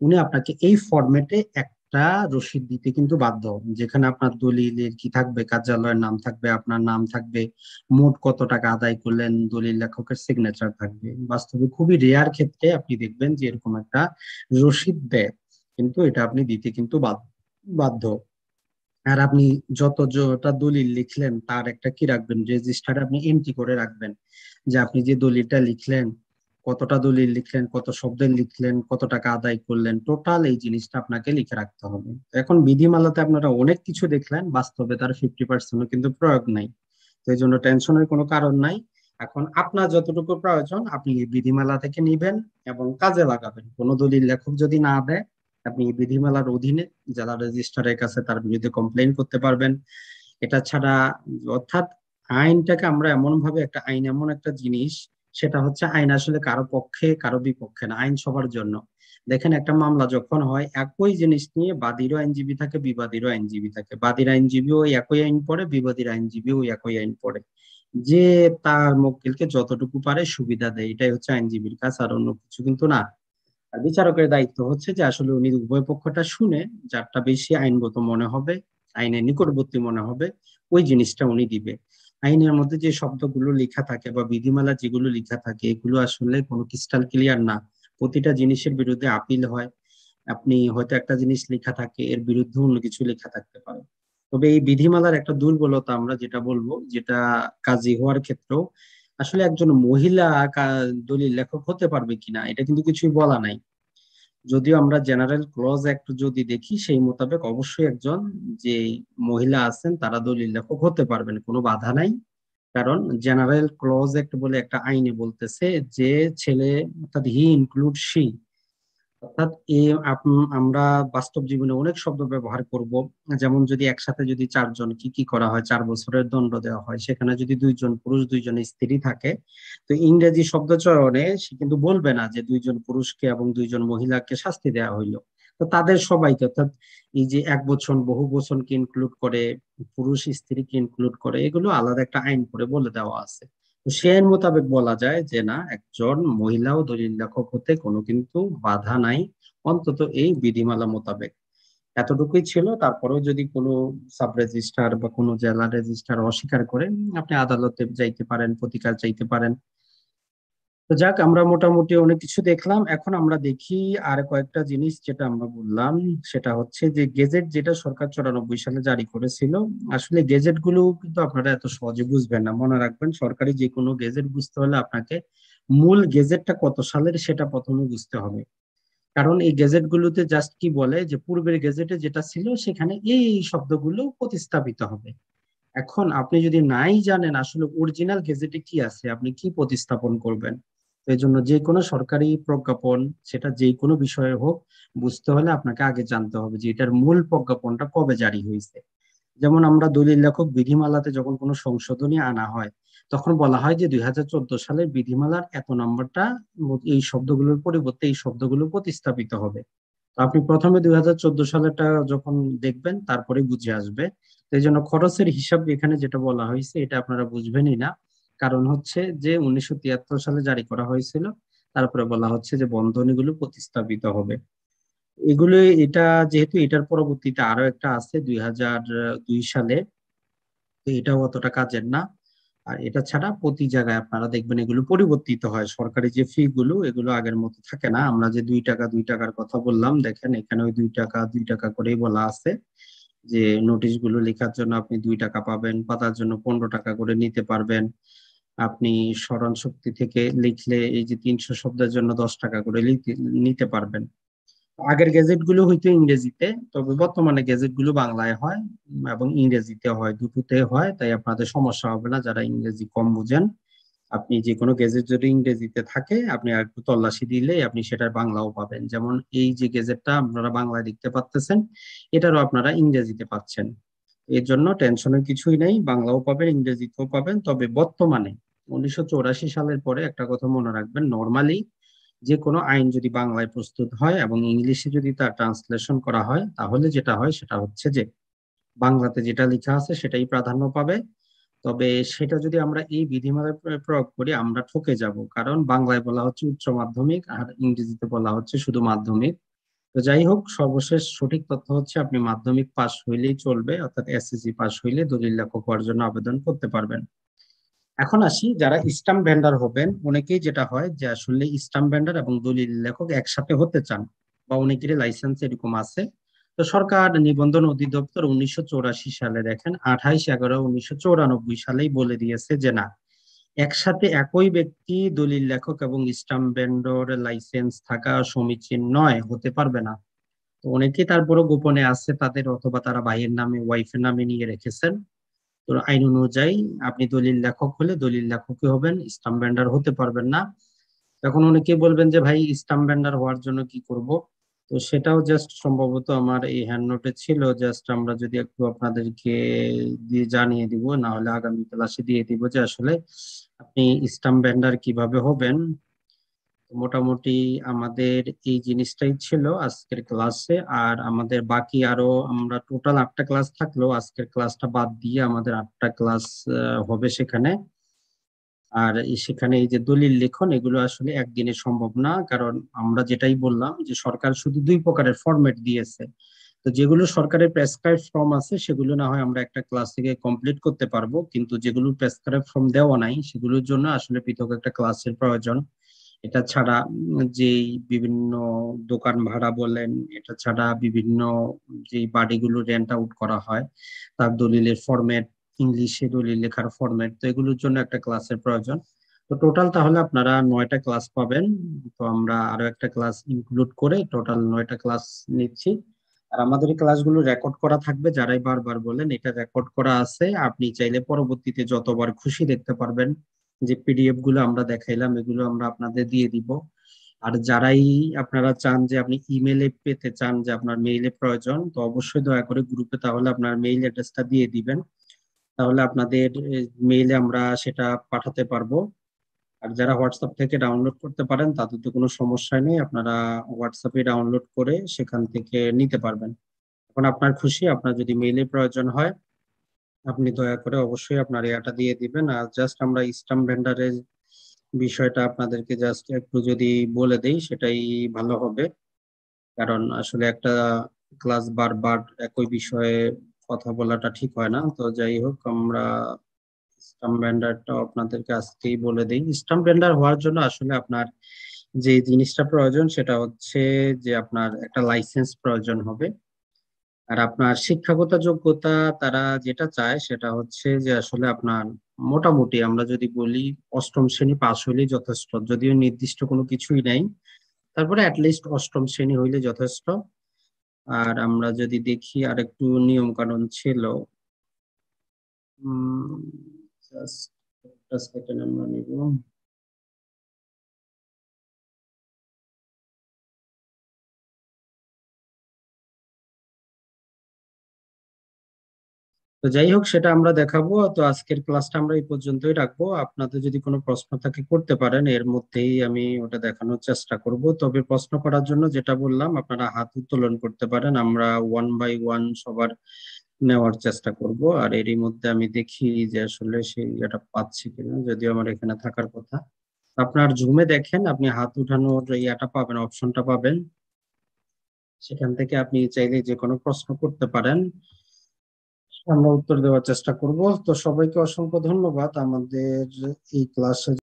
উনি আপনাকে এই ফরম্যাটে একটা রসিদ দিতে কিন্তু বাধ্য, যেখানে আপনার দলিলের কি থাকবে, কার্যালয়ের নাম থাকবে, আপনার নাম থাকবে, মোট কত টাকা আদায় করলেন, দলিল লেখকের সিগনেচার থাকবে। বাস্তবে খুবই রেয়ার ক্ষেত্রে আপনি দেখবেন যে এরকম একটা রসিদ দেয়, কিন্তু এটা আপনি দিতে কিন্তু বাধ্য। আর আপনি যতটা দলিল লিখলেন তার একটা কি রাখবেন, রেজিস্টারে আপনি এন্ট্রি করে রাখবেন, যে আপনি যে দলিলটা লিখলেন, কতটা দলিল লিখলেন, কত শব্দের লিখলেন, কত টাকা আদায় করলেন, টোটাল এই জিনিসটা আপনাকে লিখে রাখতে হবে। এখন বিধিমালাতে আপনারা অনেক কিছু দেখলেন, বাস্তবে তার 50% কিন্তু প্রয়োগ নাই। তো এই জন্য টেনশনের কোনো কারণ নাই। এখন আপনার যতটুকু প্রয়োজন আপনি এই বিধিমালা থেকে নিবেন এবং কাজে লাগাবেন। কোনো দলিল লেখক যদি না দেয়, আপনি এই বিধিমালার অধীনে জেলা রেজিস্ট্রারের কাছে তার বিরুদ্ধে কমপ্লেন করতে পারবেন। এটা ছাড়া, অর্থাৎ আইনটাকে আমরা এমন ভাবে, একটা আইন এমন একটা জিনিস, সেটা হচ্ছে আইন আসলে কারো পক্ষে কারো বিপক্ষে না, আইন সবার জন্য। দেখেন একটা মামলা যখন হয়, একই জিনিস নিয়ে বাদীরও আইনজীবী থাকে, বিবাদীরও আইনজীবী থাকে, বাদীর আইনজীবীও একই আইন পড়ে, বিবাদীর আইনজীবীও একই আইন পড়ে, যে তার মক্কেলকে যতটুকু পারে সুবিধা দেয়, এটাই হচ্ছে আইনজীবীর কাজ, আর অন্য কিছু কিন্তু না। আর বিচারকের দায়িত্ব হচ্ছে যে আসলে উনি উভয় পক্ষটা শুনে যারটা বেশি আইনগত মনে হবে, আইনের নিকটবর্তী মনে হবে, ওই জিনিসটা উনি দিবে। আইনের মধ্যে যে শব্দগুলো লেখা থাকে বা বিধিমালা যেগুলো লেখা থাকে, এগুলো আসলে কোনো ক্রিস্টাল ক্লিয়ার না। প্রতিটা জিনিসের বিরুদ্ধে আপিল হয়। আপনি হয়তো একটা জিনিস লেখা থাকে, এর বিরুদ্ধে অন্য কিছু লেখা থাকতে পারে। তবে এই বিধিমালার একটা দুর্বলতা আমরা যেটা বলবো, যেটা কাজী হওয়ার ক্ষেত্রেও, আসলে একজন মহিলা দলিল লেখক হতে পারবে কিনা এটা কিন্তু কিছুই বলা নাই। যদিও আমরা জেনারেল ক্লজ অ্যাক্ট যদি দেখি, সেই মোতাবেক অবশ্যই একজন যে মহিলা আছেন তারা দলিল লেখক হতে পারবেন, কোনো বাধা নাই। কারণ জেনারেল ক্লজ অ্যাক্ট বলে একটা আইনে বলতেছে যে ছেলে, অর্থাৎ হি ইনক্লুড শি, অর্থাৎ আমরা বাস্তব জীবনে অনেক শব্দ ব্যবহার করব। যেমন যদি একসাথে যদি চারজন কি কি করা হয়, 4 বছরের দণ্ড দেওয়া হয়, সেখানে যদি দুইজন পুরুষ দুইজন স্ত্রী থাকে, তো ইংরেজি শব্দ চয়নে সে কিন্তু বলবে না যে দুইজন পুরুষকে এবং দুইজন মহিলাকে শাস্তি দেওয়া হইলো। তো তাদের সবাইকে, অর্থাৎ এই যে এক বচন বহু বচনকে ইনক্লুড করে, পুরুষ স্ত্রীকে ইনক্লুড করে, এগুলো আলাদা একটা আইন করে বলে দেওয়া আছে। তো সে আইন মোতাবেক বলা যায় যে না, একজন মহিলাও দলিল লেখক হতে কোনো কিন্তু বাধা নাই, অন্তত এই বিধিমালা মোতাবেক। এতটুকুই ছিল। তারপরেও যদি কোনো সাব রেজিস্ট্রার বা কোনো জেলা রেজিস্ট্রার অস্বীকার করে, আপনি আদালতে যাইতে পারেন, প্রতিকার চাইতে পারেন। তো যাক, আমরা মোটামুটি অনেক কিছু দেখলাম। এখন আমরা দেখি আর কয়েকটা জিনিস, যেটা আমরা বললাম সেটা হচ্ছে যে গেজেট, যেটা সরকার 94 সালে জারি করেছিল। আসলে গেজেট গুলো কিন্তু আপনারা এত সহজে বুঝবেন না, মনে রাখবেন সরকারি যে কোনো গেজেট বুঝতে হলে আপনাকে মূল গেজেটটা কত সালের সেটা প্রথমে বুঝতে হবে। কারণ এই গেজেট গুলোতে জাস্ট কি বলে যে পূর্বের গেজেটে যেটা ছিল সেখানে এই এই শব্দগুলো প্রতিস্থাপিত হবে। এখন আপনি যদি নাই জানেন আসলে অরিজিনাল গেজেটে কি আছে, আপনি কি প্রতিস্থাপন করবেন? তো এই জন্য যে কোনো সরকারি প্রজ্ঞাপন, সেটা যে কোনো বিষয়ে হোক, বুঝতে হলে আপনাকে আগে জানতে হবে যে এটার মূল প্রজ্ঞাপনটা কবে জারি হয়েছে। যেমন আমরা দলিল লেখক বিধিমালাতে যখন কোনো সংশোধনী আনা হয়, তখন বলা হয় যে 2014 সালের বিধিমালার এত নম্বরটা এই শব্দগুলোর পরিবর্তে এই শব্দগুলো প্রতিস্থাপিত হবে। তো আপনি প্রথমে 2014 সালেরটা যখন দেখবেন তারপরে বুঝে আসবে। তো এই জন্য খরচের হিসাব এখানে যেটা বলা হয়েছে এটা আপনারা বুঝবেনই না। কারণ হচ্ছে যে 1973 সালে জারি করা হয়েছিল, তারপরে বলা হচ্ছে যে বন্ধনীগুলো প্রতিস্থাপিত হবে। এগুলো, এটা যেহেতু এটার পরবর্তীতে আরো একটা আছে 2002 সালে, তো এটাও অতটা কাজের না। আর এটা ছাড়া প্রতি জায়গায় আপনারা দেখবেন এগুলো পরিবর্তিত হয়, সরকারি যে ফি গুলো এগুলো আগের মতো থাকে না। আমরা যে 2 টাকা 2 টাকার কথা বললাম, দেখেন এখানে ওই 2 টাকা 2 টাকা করেই বলা আছে যে নোটিশ গুলো লেখার জন্য আপনি 2 টাকা পাবেন, পাতার জন্য 15 টাকা করে নিতে পারবেন। আপনি স্মরণ শক্তি থেকে লিখলে এই যে 300 শব্দের জন্য 10 টাকা করে নিতে পারবেন। আগের গেজেট গুলো হইতো ইংরেজিতে, তবে বর্তমানে গেজেট গুলো বাংলায় হয় এবং ইংরেজিতে হয়, দুটোতে হয়, তাই আপনাদের সমস্যা হবে না যারা ইংরেজি কম বুঝেন। আপনি যে কোনো গেজেট যদি ইংরেজিতে থাকে আপনি আর একটু তল্লাশি দিলেই আপনি সেটার বাংলাও পাবেন। যেমন এই যে গেজেটটা আপনারা বাংলায় দেখতে পাচ্ছেন, এটারও আপনারা ইংরেজিতে পাচ্ছেন। এর জন্য টেনশনের কিছুই নেই, বাংলাও পাবেন ইংরেজিতেও পাবেন। তবে বর্তমানে 1984 সালের পরে একটা কথা মনে রাখবেন, নর্মালি যে কোনো আইন যদি বাংলায় প্রস্তুত হয় এবং ইংলিশে যদি তার ট্রান্সলেশন করা হয়, তাহলে যেটা হয় সেটা হচ্ছে যে বাংলাতে যেটা লেখা আছে সেটাই প্রাধান্য পাবে। তবে সেটা যদি আমরা এই বিধিমালায় প্রয়োগ করি আমরা ঠকে যাব, কারণ বাংলায় বলা হচ্ছে উচ্চ মাধ্যমিক আর ইংরেজিতে বলা হচ্ছে শুধু মাধ্যমিক। তো যাই হোক, সর্বশেষ সঠিক তথ্য হচ্ছে আপনি মাধ্যমিক পাস হইলেই চলবে, অর্থাৎ এসএসসি পাস হইলে দলিল লেখক হওয়ার জন্য আবেদন করতে পারবেন। এখন আসি যারা স্টাম্প ভেন্ডার হবেন, অনেকেই যেটা হয় যে আসলে স্টাম্প ভেন্ডার এবং দলিল লেখক একসাথে হতে চান, বা অনেকেরই লাইসেন্স এরকম আছে। তো সরকার নিবন্ধন অধিদপ্তর 1984 সালে, দেখেন 28/11/1994 সালেই বলে দিয়েছে যে না, একসাথে একই ব্যক্তি দলিল লেখক এবং স্টাম্প ভেন্ডর লাইসেন্স থাকা সমীচীন নয়, হতে পারবে না। তো অনেকেই তারপরও গোপনে আছে তাদের, অথবা তারা ভাইয়ের নামে ওয়াইফের নামে নিয়ে রেখেছেন। তো আইন অনুযায়ী আপনি দলিল লেখক হলে দলিল লেখকই হবেন, স্টাম্প ভেন্ডার হতে পারবেন না। এখন অনেকেই বলবেন যে ভাই স্টাম্প ভেন্ডার হওয়ার জন্য কি করব। তো সেটাও জাস্ট সম্ভবত আমার এই হ্যান্ড নোটে ছিল, জাস্ট আমরা যদি একটু আপনাদেরকে দিয়ে জানিয়ে দিব, না হলে আগামী ক্লাসে দিয়ে দিব যে আসলে আপনি স্টাম্প ভেন্ডার কিভাবে হবেন। মোটামুটি আমাদের এই জিনিসটাই ছিল আজকের ক্লাসে। আর আমাদের বাকি আরো, আমরা টোটাল 8টা ক্লাস থাকলেও আজকের ক্লাসটা বাদ দিয়ে আমাদের 8টা ক্লাস হবে সেখানে। আর সেখানে এই যে দলিল লেখন, এগুলো আসলে একদিনে সম্ভব না, কারণ আমরা যেটাই বললাম যে সরকার শুধু 2 প্রকারের ফরম্যাট দিয়েছে। তো যেগুলো সরকারের প্রেসক্রাইব ফর্ম আছে সেগুলো না হয় আমরা একটা ক্লাস থেকে কমপ্লিট করতে পারবো, কিন্তু যেগুলো প্রেসক্রাইব ফর্ম দেওয়া নাই সেগুলোর জন্য আসলে পৃথক একটা ক্লাসের প্রয়োজন। এটা ছাড়া যেই বিভিন্ন দোকান ভাড়া বলেন, এটা ছাড়া বিভিন্ন যে বাড়িগুলো রেন্ট আউট করা হয় তার দলিলের ফরম্যাট, ইংলিশে দলিল লেখার ফরম্যাট, তো এগুলোর জন্য একটা ক্লাসের প্রয়োজন। তো টোটাল তাহলে আপনারা 9টা ক্লাস পাবেন। তো আমরা আরো একটা ক্লাস ইনক্লুড করে টোটাল 9টা ক্লাস নিচ্ছি। আর আমাদের এই ক্লাসগুলো রেকর্ড করা থাকবে, যারাই বারবার বলেন এটা রেকর্ড করা আছে, আপনি চাইলে পরবর্তীতে যতবার খুশি দেখতে পারবেন। যে পিডিএফ গুলো আমরা দেখাইলাম এগুলো আমরা আপনাদের দিয়ে দিব। আর যারাই আপনারা চান যে আপনি ইমেলে পেতে চান, যে আপনার মেইলে প্রয়োজন, তো অবশ্যই দয়া করে গ্রুপে তাহলে আপনার মেইল অ্যাড্রেসটা দিয়ে দিবেন, তাহলে আপনাদের মেইলে আমরা সেটা পাঠাতে পারবো। আর যারা হোয়াটসঅ্যাপ থেকে ডাউনলোড করতে পারেন তাদের তো কোনো সমস্যা নেই, আপনারা হোয়াটসঅ্যাপে ডাউনলোড করে সেখান থেকে নিতে পারবেন। এখন আপনার খুশি, আপনার যদি মেইলে প্রয়োজন হয় আপনি দয়া করে অবশ্যই আপনার ইয়াটা দিয়ে দিবেন। আর জাস্ট আমরা স্টাম্প ভেন্ডারের বিষয়টা আপনাদেরকে জাস্ট একটু যদি বলে দেই সেটাই ভালো হবে, কারণ আসলে একটা ক্লাস বারবার একই বিষয়ে কথা বলাটা ঠিক হয় না। তো যাই হোক, আমরা স্টাম্প ভেন্ডারটা আপনাদেরকে আজকেই বলে দিই। স্টাম্প ভেন্ডার হওয়ার জন্য আসলে আপনার যে জিনিসটা প্রয়োজন সেটা হচ্ছে যে আপনার একটা লাইসেন্স প্রয়োজন হবে। আর আপনার শিক্ষাগত যোগ্যতা তারা যেটা চায় সেটা হচ্ছে যে আসলে আপনার মোটামুটি আমরা যদি বলি 8ম শ্রেণী পাস হইলেই যথেষ্ট, যদিও নির্দিষ্ট কোনো কিছুই নাই, তারপরে অ্যাটলিস্ট 8ম শ্রেণী হইলে যথেষ্ট। আর আমরা যদি দেখি আর একটু নিয়ম কানুন ছিল, জাস্ট একটা সেকেন্ড আমরা নিব। তো যাই হোক, সেটা আমরা দেখাবো। তো আজকের ক্লাসটা আমরা এই পর্যন্তই রাখবো, আপনাদের যদি কোনো প্রশ্ন থাকে করতে পারেন, এর মধ্যেই আমি ওটা দেখানোর চেষ্টা করব। তবে প্রশ্ন করার জন্য যেটা বললাম আপনারা হাত উত্তোলন করতে পারেন, আমরা 1 বাই 1 সবার নেওয়ার চেষ্টা করব। আর এরই মধ্যে আমি দেখি যে আসলে সেই এটা পাচ্ছি কিনা, যদিও আমার এখানে থাকার কথা। আপনার জুমে দেখেন আপনি হাত উঠানোর ইয়াটা পাবেন, অপশনটা পাবেন, সেখান থেকে আপনি চাইলে যে কোনো প্রশ্ন করতে পারেন, আমরা উত্তর দেওয়ার চেষ্টা করব। তো সবাইকে অসংখ্য ধন্যবাদ আমাদের এই ক্লাসে